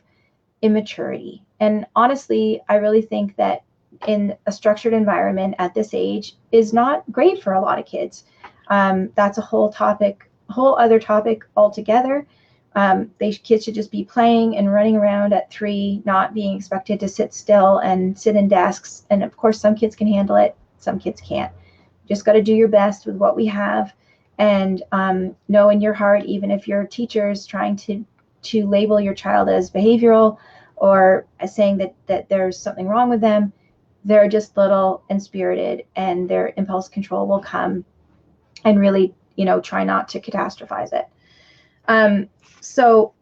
immaturity. And honestly, I really think that in a structured environment at this age is not great for a lot of kids. That's a whole other topic altogether. Kids should just be playing and running around at 3, not being expected to sit still and sit in desks. And of course, some kids can handle it, some kids can't. Just got to do your best with what we have, and know in your heart, even if your teacher is trying to label your child as behavioral or as saying that there's something wrong with them, they're just little and spirited, and their impulse control will come. And really, try not to catastrophize it. So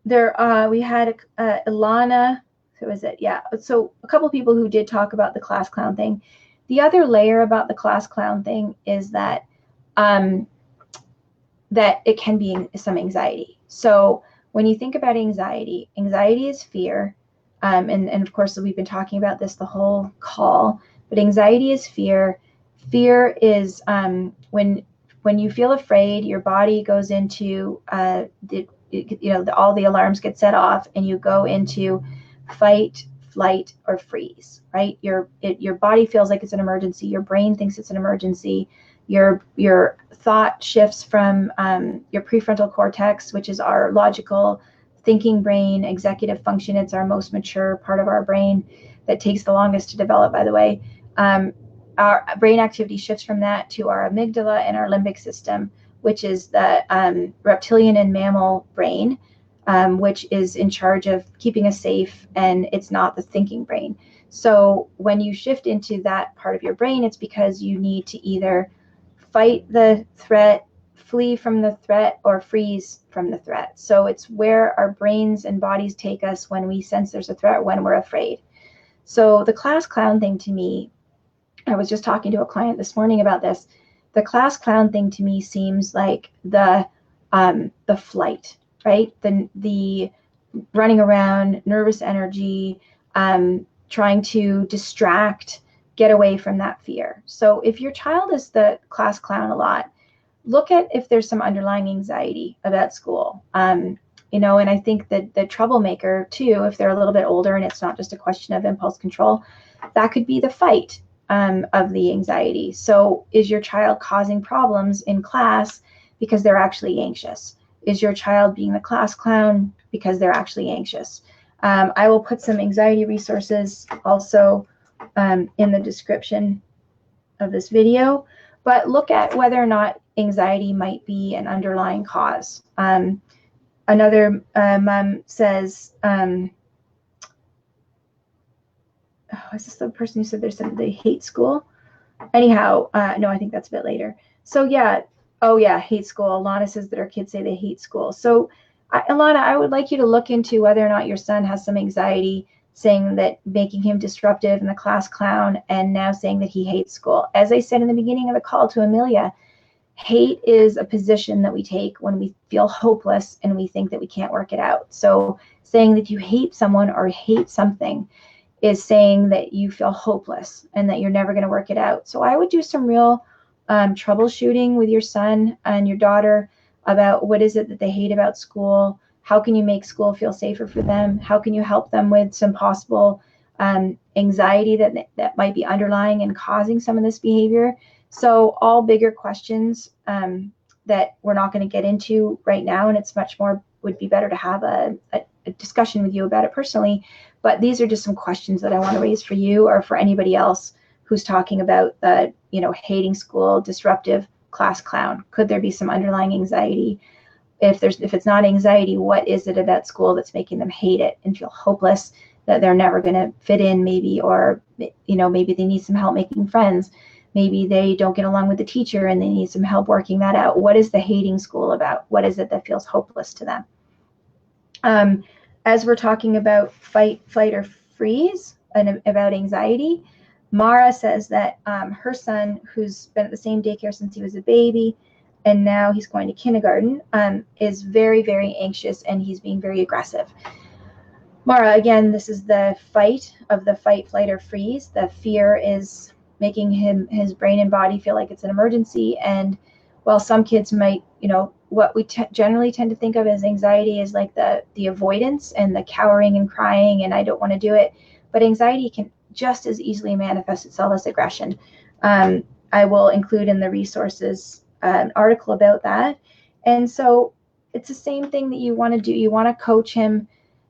there, we had Ilana. Who is it? Yeah. So a couple of people who did talk about the class clown thing. The other layer about the class clown thing is that that it can be some anxiety. So when you think about anxiety, anxiety is fear. And of course, we've been talking about this the whole call, but anxiety is fear. Fear is when you feel afraid, your body goes into all the alarms get set off, and you go into fight, flight, or freeze. Right? Your body feels like it's an emergency. Your brain thinks it's an emergency. Your thought shifts from your prefrontal cortex, which is our logical thinking brain, executive function. It's our most mature part of our brain that takes the longest to develop, by the way. Our brain activity shifts from that to our amygdala and our limbic system, which is the reptilian and mammal brain, which is in charge of keeping us safe, and it's not the thinking brain. So when you shift into that part of your brain, it's because you need to either fight the threat, flee from the threat, or freeze from the threat. So it's where our brains and bodies take us when we sense there's a threat, when we're afraid. So the class clown thing to me, I was just talking to a client this morning about this. The class clown thing to me seems like the flight, right? The running around, nervous energy, trying to distract, get away from that fear. So if your child is the class clown a lot, look at if there's some underlying anxiety about school. And I think that the troublemaker too, if they're a little bit older and it's not just a question of impulse control, that could be the fight of the anxiety. So is your child causing problems in class because they're actually anxious? Is your child being the class clown because they're actually anxious? I will put some anxiety resources also in the description of this video, but look at whether or not anxiety might be an underlying cause. Another mom says, is this the person who said they hate school? Anyhow, no, I think that's a bit later. So yeah, hate school. Alana says that her kids say they hate school. So Alana, I would like you to look into whether or not your son has some anxiety, saying that making him disruptive and the class clown, and now saying that he hates school. As I said in the beginning of the call to Amelia, hate is a position that we take when we feel hopeless and we think that we can't work it out. So saying that you hate someone or hate something is saying that you feel hopeless and that you're never going to work it out. So I would do some real troubleshooting with your son and your daughter about what is it that they hate about school. How can you make school feel safer for them? How can you help them with some possible anxiety that might be underlying and causing some of this behavior? So all bigger questions that we're not going to get into right now, and it's much more would be better to have a discussion with you about it personally. But these are just some questions that I want to raise for you or for anybody else who's talking about the, hating school, disruptive, class clown. Could there be some underlying anxiety? If it's not anxiety, what is it about school that's making them hate it and feel hopeless that they're never going to fit in, maybe, or maybe they need some help making friends. Maybe they don't get along with the teacher and they need some help working that out. What is the hating school about? What is it that feels hopeless to them? As we're talking about fight, flight, or freeze and about anxiety, Mara says that her son, who's been at the same daycare since he was a baby, and now he's going to kindergarten, is very, very anxious and he's being very aggressive. Mara, again, this is the fight of the fight, flight, or freeze. The fear is making his brain and body feel like it's an emergency. And while some kids might, what we generally tend to think of as anxiety is like the avoidance and the cowering and crying and I don't want to do it. But anxiety can just as easily manifest itself as aggression. I will include in the resources an article about that. And so it's the same thing that you want to do. You want to coach him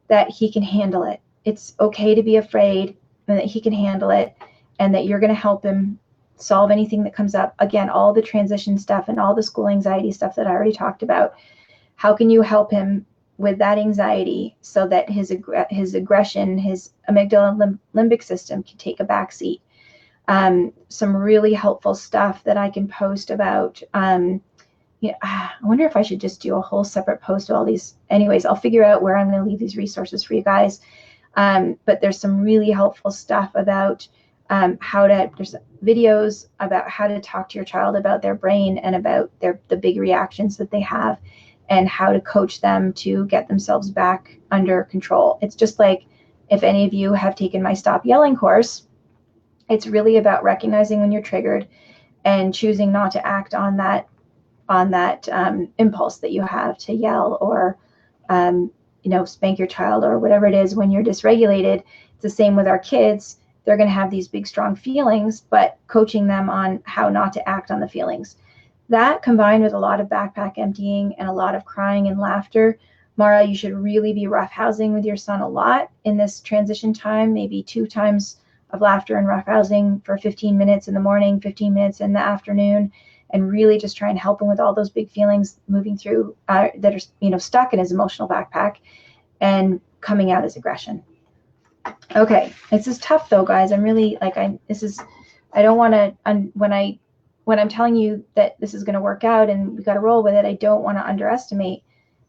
that he can handle it. It's okay to be afraid and that he can handle it and that you're going to help him solve anything that comes up. Again, all the transition stuff and all the school anxiety stuff that I already talked about. How can you help him with that anxiety so that his aggression, his amygdala and limbic system can take a back seat? Some really helpful stuff that I can post about. I wonder if I should just do a whole separate post of all these. Anyways, I'll figure out where I'm going to leave these resources for you guys. But there's some really helpful stuff about There's videos about how to talk to your child about their brain and about the big reactions that they have, and how to coach them to get themselves back under control. It's just like, if any of you have taken my Stop Yelling course, it's really about recognizing when you're triggered and choosing not to act on that impulse that you have to yell or spank your child or whatever it is when you're dysregulated. It's the same with our kids. They're going to have these big, strong feelings, but coaching them on how not to act on the feelings. That, combined with a lot of backpack emptying and a lot of crying and laughter. Mara, you should really be roughhousing with your son a lot in this transition time, maybe 2 times of laughter and roughhousing for 15 minutes in the morning, 15 minutes in the afternoon, and really just try and help him with all those big feelings moving through that are stuck in his emotional backpack and coming out as aggression. Okay, this is tough though, guys. I'm really I don't want to, when I'm telling you that this is going to work out and we got to roll with it, I don't want to underestimate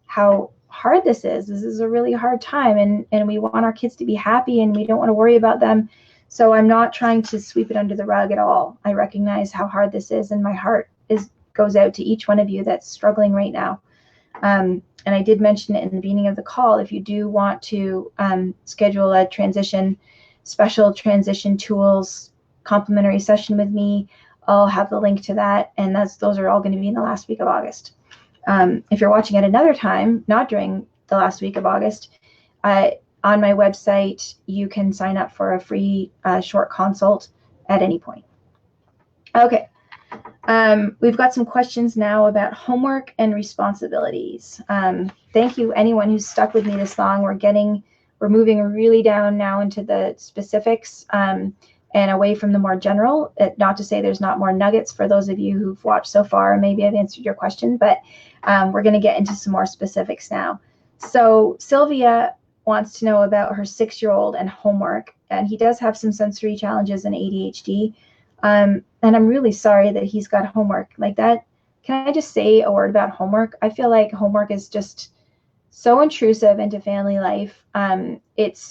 how hard this is. This is a really hard time, and we want our kids to be happy, and we don't want to worry about them. So I'm not trying to sweep it under the rug at all. I recognize how hard this is, and my heart goes out to each one of you that's struggling right now. And I did mention it in the beginning of the call. If you do want to schedule a special transition tools complimentary session with me, I'll have the link to that, and those are all going to be in the last week of August. If you're watching at another time, not during the last week of August, on my website, you can sign up for a free short consult at any point. Okay. We've got some questions now about homework and responsibilities. Thank you, anyone who's stuck with me this long. We're moving really down now into the specifics and away from the more general. Not to say there's not more nuggets for those of you who've watched so far. Maybe I've answered your question, but we're going to get into some more specifics now. So Sylvia wants to know about her 6-year-old and homework, and he does have some sensory challenges and ADHD. And I'm really sorry that he's got homework like that. Can I just say a word about homework? I feel like homework is just so intrusive into family life. It's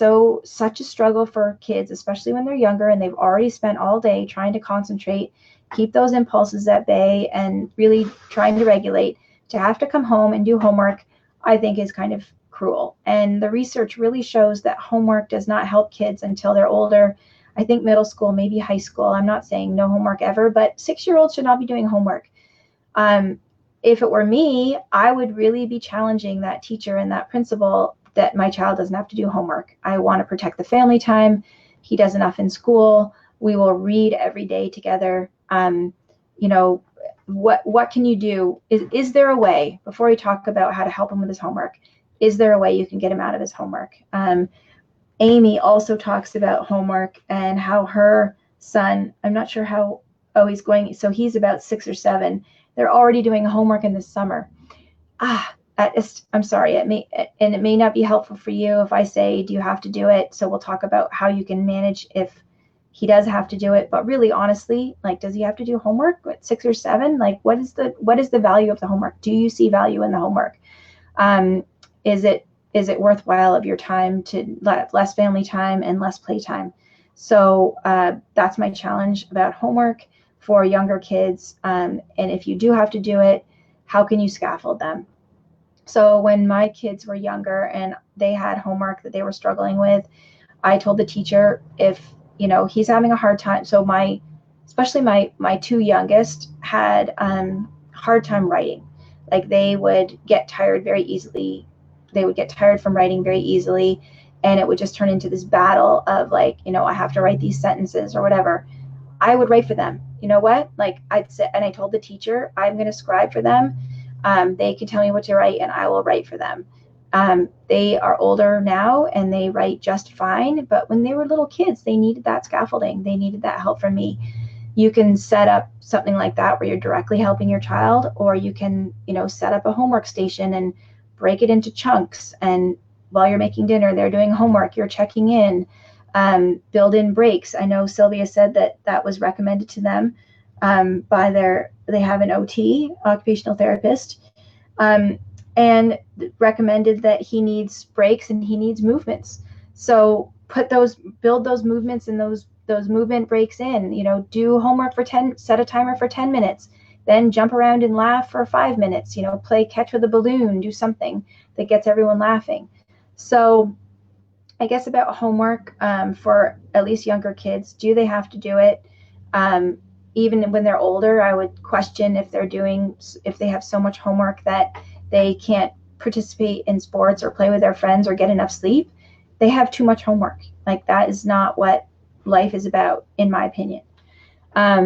such a struggle for kids, especially when they're younger and they've already spent all day trying to concentrate, keep those impulses at bay, and really trying to regulate. To have to come home and do homework, I think, is kind of cruel. And the research really shows that homework does not help kids until they're older. I think middle school, maybe high school. I'm not saying no homework ever, but 6-year-olds should not be doing homework. If it were me, I would really be challenging that teacher and that principal that my child doesn't have to do homework. I want to protect the family time. He does enough in school. We will read every day together. What can you do? Is there a way, before we talk about how to help him with his homework, is there a way you can get him out of his homework? Amy also talks about homework and how her son, I'm not sure how, he's going, so he's about 6 or 7. They're already doing homework in the summer. I'm sorry, it may not be helpful for you if I say, do you have to do it? So we'll talk about how you can manage if he does have to do it. But really, honestly, does he have to do homework at 6 or 7? What is the value of the homework? Do you see value in the homework? Is it worthwhile of your time to less family time and less playtime? So that's my challenge about homework for younger kids. And if you do have to do it, how can you scaffold them? So when my kids were younger and they had homework that they were struggling with, I told the teacher, if he's having a hard time. So especially my 2 youngest had hard time writing. They would get tired very easily. They would get tired from writing very easily, and it would just turn into this battle of I have to write these sentences or whatever. I would write for them. You know what? I'd sit, and I told the teacher, I'm going to scribe for them. They can tell me what to write, and I will write for them. They are older now, and they write just fine. But when they were little kids, they needed that scaffolding. They needed that help from me. You can set up something like that where you're directly helping your child, or you can, set up a homework station and break it into chunks. And while you're making dinner, they're doing homework, you're checking in, build in breaks. I know Sylvia said that was recommended to them they have an OT, occupational therapist, and recommended that he needs breaks and he needs movements. So build those movements and those those movement breaks in, do homework for 10, set a timer for 10 minutes, then jump around and laugh for 5 minutes, play catch with a balloon, do something that gets everyone laughing. So I guess about homework, for at least younger kids, do they have to do it? Even when they're older, I would question if they have so much homework that they can't participate in sports or play with their friends or get enough sleep. They have too much homework. Like, that is not what life is about, in my opinion.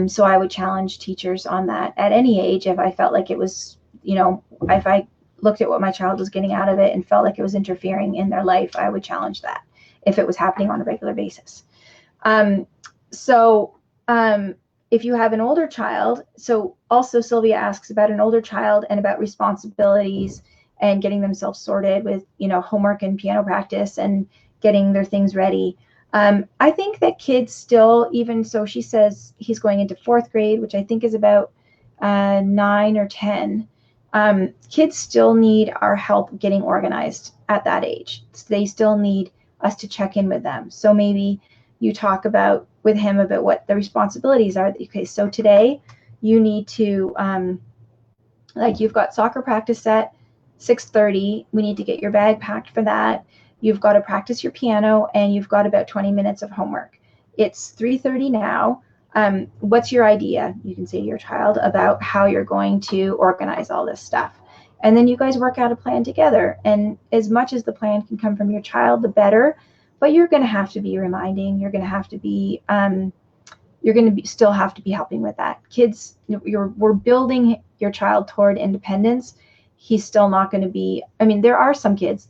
So I would challenge teachers on that at any age. If I felt like it was, if I looked at what my child was getting out of it and felt like it was interfering in their life, I would challenge that if it was happening on a regular basis. If you have an older child, so also Sylvia asks about an older child and about responsibilities and getting themselves sorted with, homework and piano practice and getting their things ready. I think that kids still, even so, she says he's going into 4th grade, which I think is about 9 or 10. Kids still need our help getting organized at that age. So they still need us to check in with them. So maybe you talk with him about what the responsibilities are. Okay, so today you need to, you've got soccer practice at 6:30. We need to get your bag packed for that. You've got to practice your piano, and you've got about 20 minutes of homework. It's 3:30 now. What's your idea? You can say to your child about how you're going to organize all this stuff. And then you guys work out a plan together. And as much as the plan can come from your child, the better. But you're going to have to be reminding. You're going to have to be, still have to be helping with that. Kids, we're building your child toward independence. He's still not going to be, there are some kids,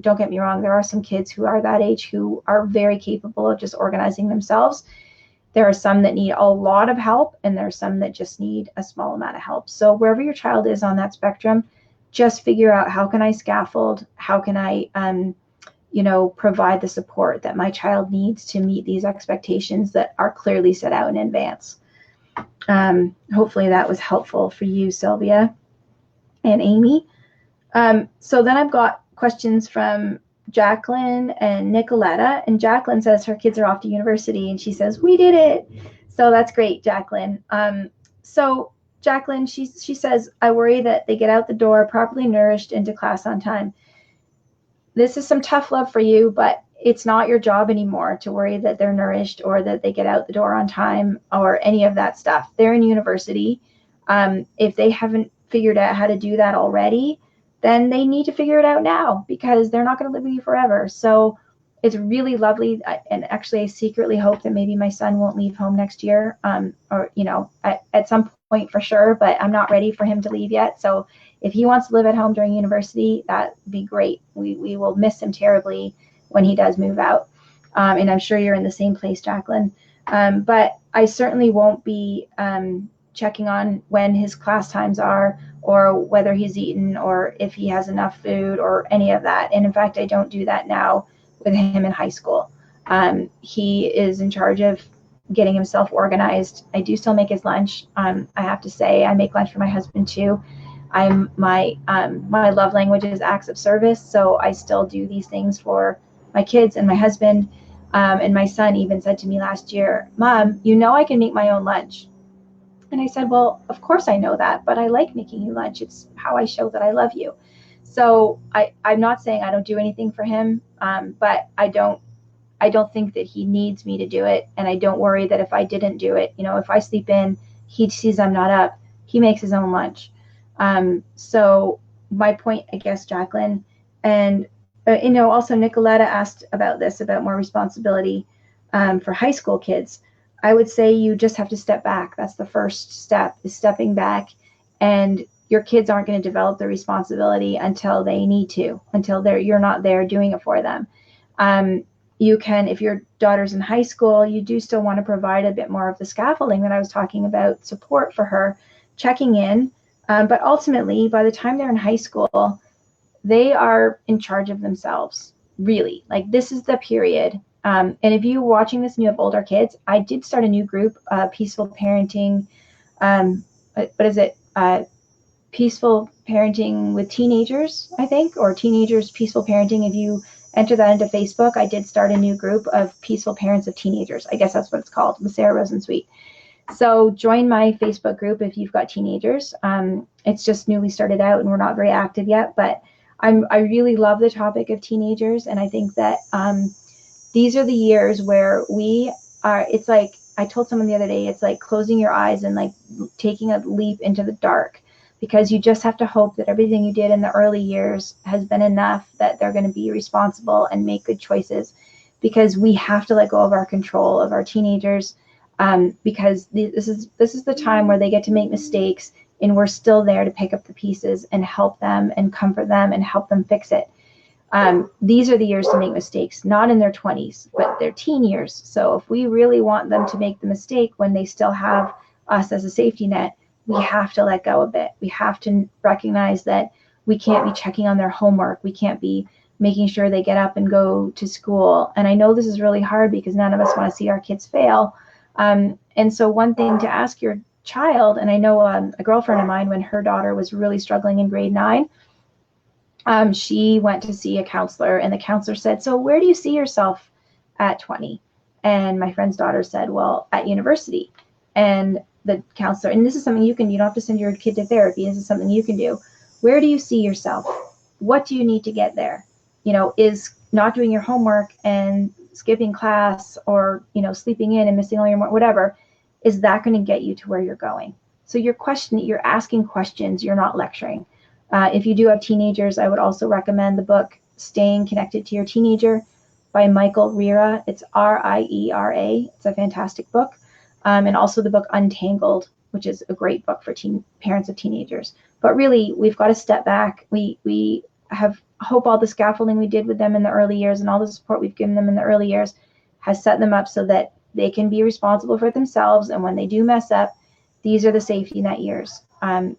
don't get me wrong, there are some kids who are that age who are very capable of just organizing themselves. There are some that need a lot of help, and there are some that just need a small amount of help. So wherever your child is on that spectrum, just figure out, how can I scaffold? How can I, provide the support that my child needs to meet these expectations that are clearly set out in advance. Hopefully that was helpful for you, Sylvia and Amy. So then I've got questions from Jacqueline and Nicoletta. And Jacqueline says her kids are off to university, and she says, we did it. So that's great, Jacqueline. So Jacqueline, she says, I worry that they get out the door properly nourished into class on time. This is some tough love for you, but it's not your job anymore to worry that they're nourished or that they get out the door on time or any of that stuff. They're in university. If they haven't figured out how to do that already, then they need to figure it out now, because they're not going to live with you forever. So it's really lovely. And actually, I secretly hope that maybe my son won't leave home next year, or, at some point for sure, but I'm not ready for him to leave yet. So if he wants to live at home during university, that'd be great. We will miss him terribly when he does move out. And I'm sure you're in the same place, Jacqueline. But I certainly won't be checking on when his class times are, or whether he's eaten, or if he has enough food, or any of that. And in fact, I don't do that now with him in high school. He is in charge of getting himself organized. I do still make his lunch. I have to say, I make lunch for my husband too. My love language is acts of service, so I still do these things for my kids and my husband. And my son even said to me last year, Mom, I can make my own lunch. And I said, well, of course I know that, but I like making you lunch. It's how I show that I love you. So I'm not saying I don't do anything for him, but I don't think that he needs me to do it. And I don't worry that if I didn't do it, if I sleep in, he sees I'm not up, he makes his own lunch. So my point, I guess, Jacqueline, and, also Nicoletta asked about this, about more responsibility for high school kids. I would say you just have to step back. That's the first step, is stepping back, and your kids aren't going to develop the responsibility until they need to, until you're not there doing it for them. You can, if your daughter's in high school, you do still want to provide a bit more of the scaffolding that I was talking about, support for her, checking in. But ultimately, by the time they're in high school, they are in charge of themselves, really. Like, this is the period. And if you're watching this and you have older kids, I did start a new group, Peaceful Parenting. What is it? Peaceful Parenting with Teenagers, I think, or Teenagers Peaceful Parenting. If you enter that into Facebook. I did start a new group of peaceful parents of teenagers. I guess that's what it's called, with Sarah Rosensweet. So join my Facebook group if you've got teenagers. It's just newly started out and we're not very active yet, but I really love the topic of teenagers. And I think that these are the years where we are, it's like, I told someone the other day, it's like closing your eyes and like taking a leap into the dark, because you just have to hope that everything you did in the early years has been enough that they're going to be responsible and make good choices, because we have to let go of our control of our teenagers, because this is the time where they get to make mistakes, and we're still there to pick up the pieces and help them and comfort them and help them fix it. These are the years to make mistakes, not in their 20s, but their teen years. So if we really want them to make the mistake when they still have us as a safety net, we have to let go a bit. We have to recognize that we can't be checking on their homework. We can't be making sure they get up and go to school. And I know this is really hard because none of us want to see our kids fail. And so one thing to ask your child, and I know a girlfriend of mine, when her daughter was really struggling in grade 9, she went to see a counselor, and the counselor said, so where do you see yourself at 20? And my friend's daughter said, well, at university. And the counselor, and this is something you don't have to send your kid to therapy. This is something you can do. Where do you see yourself? What do you need to get there? Is not doing your homework and skipping class, or, sleeping in and missing all your, whatever, is that going to get you to where you're going? So you're asking questions, you're not lecturing. If you do have teenagers, I would also recommend the book Staying Connected to Your Teenager by Michael Riera. It's Riera. It's a fantastic book. And also the book Untangled, which is a great book for parents of teenagers. But really, we've got to step back. We hope all the scaffolding we did with them in the early years and all the support we've given them in the early years has set them up so that they can be responsible for themselves. And when they do mess up, these are the safety net years.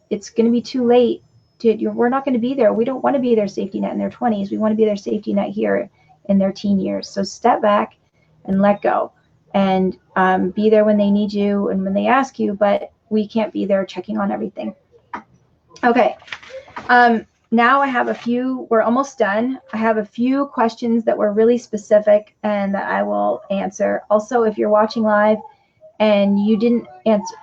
It's going to be too late. We're not going to be there. We don't want to be their safety net in their 20s. We want to be their safety net here in their teen years. So step back and let go, and be there when they need you and when they ask you, but we can't be there checking on everything. Okay. Now I have we're almost done. I have a few questions that were really specific and that I will answer. Also, if you're watching live and you didn't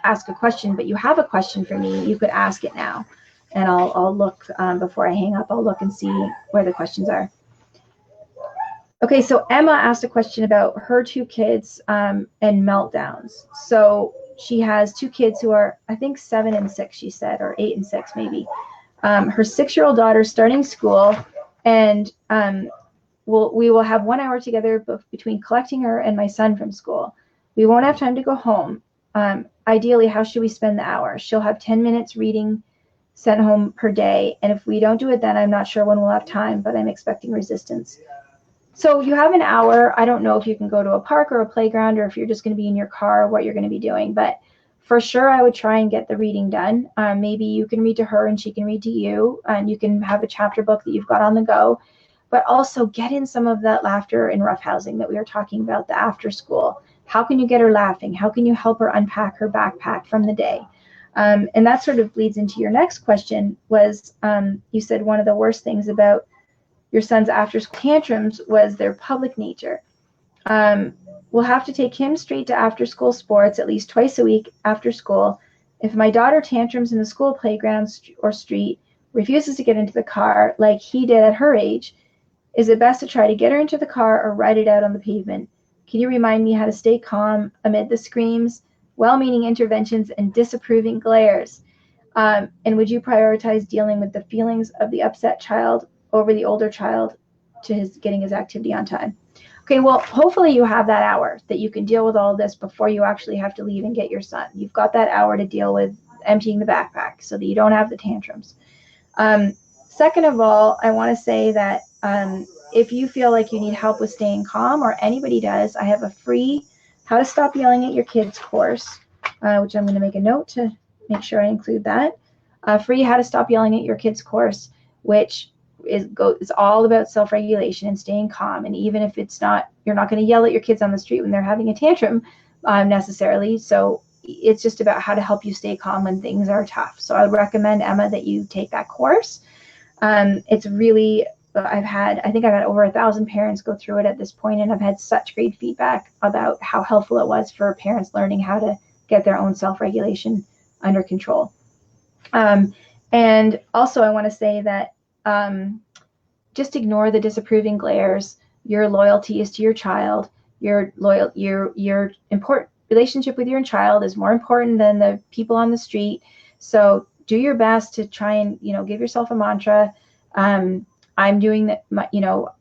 ask a question, but you have a question for me, you could ask it now. And I'll look, before I hang up, I'll look and see where the questions are. Okay, so Emma asked a question about her 2 kids and meltdowns. So she has 2 kids who are, I think, 7 and 6, she said, or 8 and 6 maybe. Her 6-year-old daughter starting school, and we will have 1 hour together between collecting her and my son from school. We won't have time to go home. Ideally, how should we spend the hour? She'll have 10 minutes reading sent home per day, and if we don't do it then, I'm not sure when we'll have time, but I'm expecting resistance. So you have an hour. I don't know if you can go to a park or a playground, or if you're just going to be in your car, what you're going to be doing, but for sure I would try and get the reading done. Maybe you can read to her and she can read to you, and you can have a chapter book that you've got on the go, but also get in some of that laughter and roughhousing that we were talking about, the after school. How can you get her laughing? How can you help her unpack her backpack from the day? And that sort of leads into your next question, was you said one of the worst things about your son's after school tantrums was their public nature. We'll have to take him straight to after school sports at least twice a week after school. If my daughter tantrums in the school playground or street, refuses to get into the car like he did at her age, is it best to try to get her into the car or ride it out on the pavement? Can you remind me how to stay calm amid the screams, well-meaning interventions, and disapproving glares? And would you prioritize dealing with the feelings of the upset child over the older child to getting his activity on time? Okay, well, hopefully you have that hour that you can deal with all of this before you actually have to leave and get your son. You've got that hour to deal with emptying the backpack so that you don't have the tantrums. Second of all, I want to say that if you feel like you need help with staying calm, or anybody does, I have a free How to Stop Yelling at Your Kids course, which I'm going to make a note to make sure I include that. Free How to Stop Yelling at Your Kids course, which is all about self-regulation and staying calm. And even if you're not going to yell at your kids on the street when they're having a tantrum necessarily. So it's just about how to help you stay calm when things are tough. So I would recommend, Emma, that you take that course. It's really I think I've had over 1,000 parents go through it at this point, and I've had such great feedback about how helpful it was for parents learning how to get their own self-regulation under control. And also I want to say that just ignore the disapproving glares. Your loyalty is to your child. Your important relationship with your child is more important than the people on the street. So do your best to try and, give yourself a mantra. I'm doing that,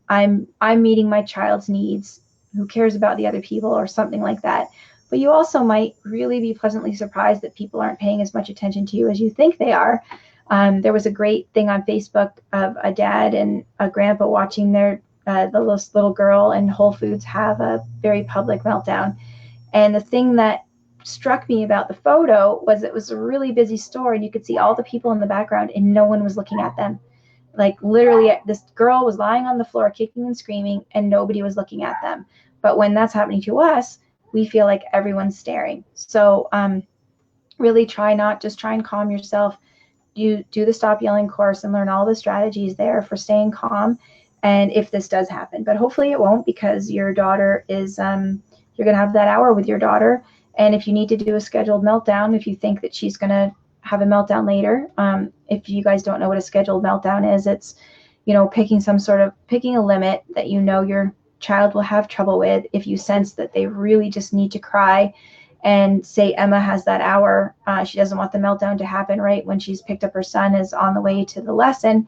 I'm meeting my child's needs. Who cares about the other people, or something like that. But you also might really be pleasantly surprised that people aren't paying as much attention to you as you think they are. There was a great thing on Facebook of a dad and a grandpa watching their the little girl in Whole Foods have a very public meltdown. And the thing that struck me about the photo was it was a really busy store, and you could see all the people in the background and no one was looking at them. Like literally, this girl was lying on the floor kicking and screaming and nobody was looking at them. But when that's happening to us, we feel like everyone's staring. So really try and calm yourself. You do the Stop Yelling course and learn all the strategies there for staying calm. And if this does happen, but hopefully it won't, because your daughter is, you're going to have that hour with your daughter. And if you need to do a scheduled meltdown, if you think that she's going to have a meltdown later, if you guys don't know what a scheduled meltdown is, it's, picking a limit that your child will have trouble with. If you sense that they really just need to cry, and say Emma has that hour, she doesn't want the meltdown to happen right when she's picked up her son, is on the way to the lesson.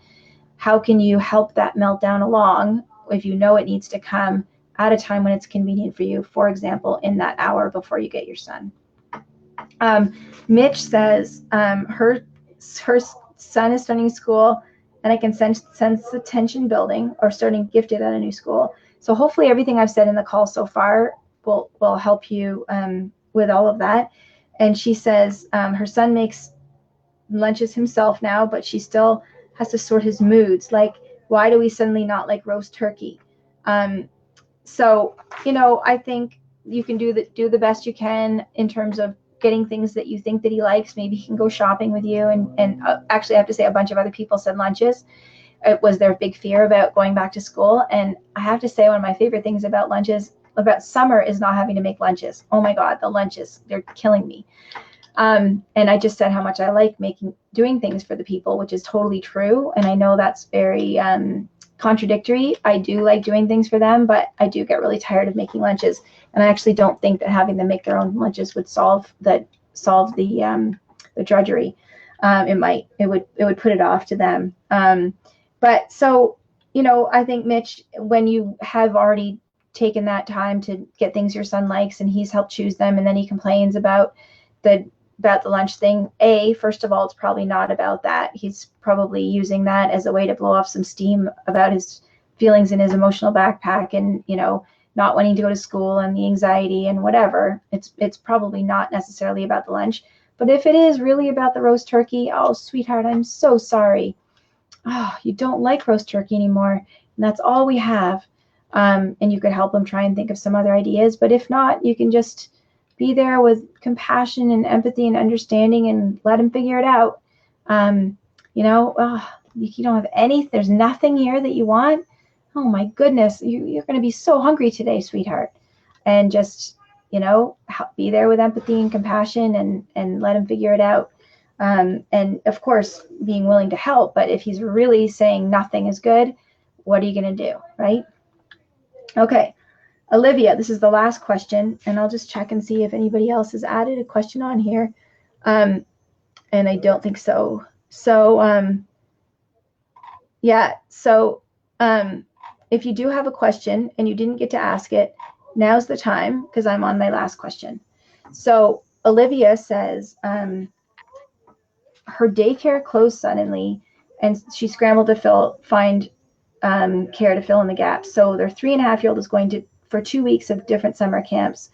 How can you help that meltdown along if you know it needs to come at a time when it's convenient for you? For example, in that hour before you get your son. Mitch says her son is starting school, and I can sense the tension building, or starting gifted at a new school. So hopefully everything I've said in the call so far will help you with all of that. And she says her son makes lunches himself now, but she still has to sort his moods. Like, why do we suddenly not like roast turkey? So I think you can do the best you can in terms of getting things that you think that he likes. Maybe he can go shopping with you. And actually, I have to say, a bunch of other people said lunches. It was their big fear about going back to school. And I have to say, one of my favorite things about summer is not having to make lunches. Oh my God, the lunches, they're killing me. And I just said how much I like doing things for the people, which is totally true. And I know that's very contradictory. I do like doing things for them, but I do get really tired of making lunches. And I actually don't think that having them make their own lunches would solve the drudgery. It would put it off to them. But so, I think, Mitch, when you have already taken that time to get things your son likes, and he's helped choose them, and then he complains about the lunch thing, first of all, it's probably not about that. He's probably using that as a way to blow off some steam about his feelings in his emotional backpack, and not wanting to go to school, and the anxiety and whatever. It's probably not necessarily about the lunch. But if it is really about the roast turkey, oh sweetheart, I'm so sorry. Oh, you don't like roast turkey anymore, and that's all we have. And you could help him try and think of some other ideas. But if not, you can just be there with compassion and empathy and understanding, and let him figure it out. You don't have there's nothing here that you want. Oh my goodness, you're going to be so hungry today, sweetheart. And just, be there with empathy and compassion, and let him figure it out. And of course, being willing to help. But if he's really saying nothing is good, what are you going to do, right? Okay. Olivia, this is the last question, and I'll just check and see if anybody else has added a question on here. And I don't think so. So, if you do have a question and you didn't get to ask it, now's the time, because I'm on my last question. So Olivia says her daycare closed suddenly, and she scrambled to find care to fill in the gaps. So their 3.5-year-old is going for 2 weeks of different summer camps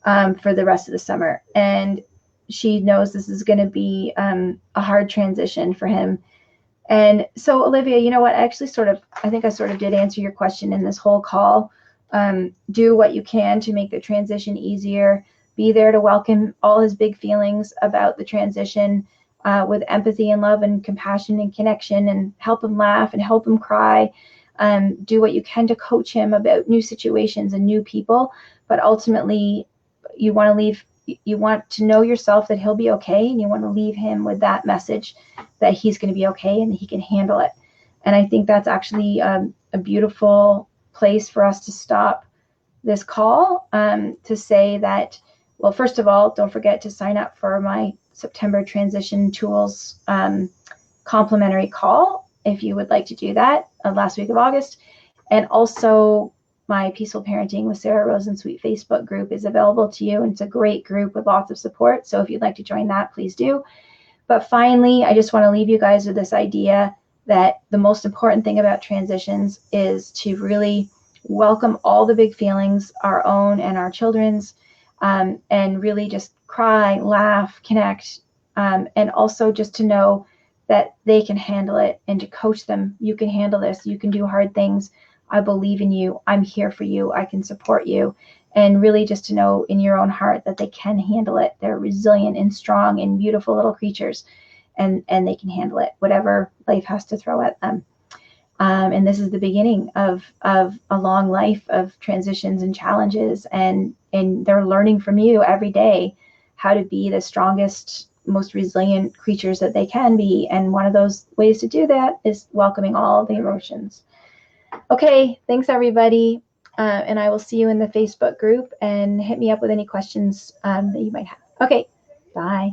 for the rest of the summer. And she knows this is going to be a hard transition for him. And so, Olivia, you know what? I think I sort of did answer your question in this whole call. Do what you can to make the transition easier. Be there to welcome all his big feelings about the transition with empathy and love and compassion and connection, and help him laugh and help him cry. Do what you can to coach him about new situations and new people. But ultimately, you want to know yourself that he'll be okay, and you want to leave him with that message that he's going to be okay and that he can handle it. And I think that's actually a beautiful place for us to stop this call, to say that, well, first of all, don't forget to sign up for my September Transition Tools complimentary call if you would like to do that, last week of August. And also, my Peaceful Parenting with Sarah Rosensweet Facebook group is available to you, and it's a great group with lots of support. So if you'd like to join that, please do. But finally, I just want to leave you guys with this idea that the most important thing about transitions is to really welcome all the big feelings, our own and our children's, and really just cry, laugh, connect, and also just to know that they can handle it, and to coach them. You can handle this. You can do hard things. I believe in you. I'm here for you. I can support you. And really just to know in your own heart that they can handle it. They're resilient and strong and beautiful little creatures, and they can handle it, whatever life has to throw at them. And this is the beginning of a long life of transitions and challenges, and they're learning from you every day how to be the strongest, most resilient creatures that they can be. And one of those ways to do that is welcoming all the emotions. Okay, thanks everybody. And I will see you in the Facebook group, and hit me up with any questions that you might have. Okay, bye.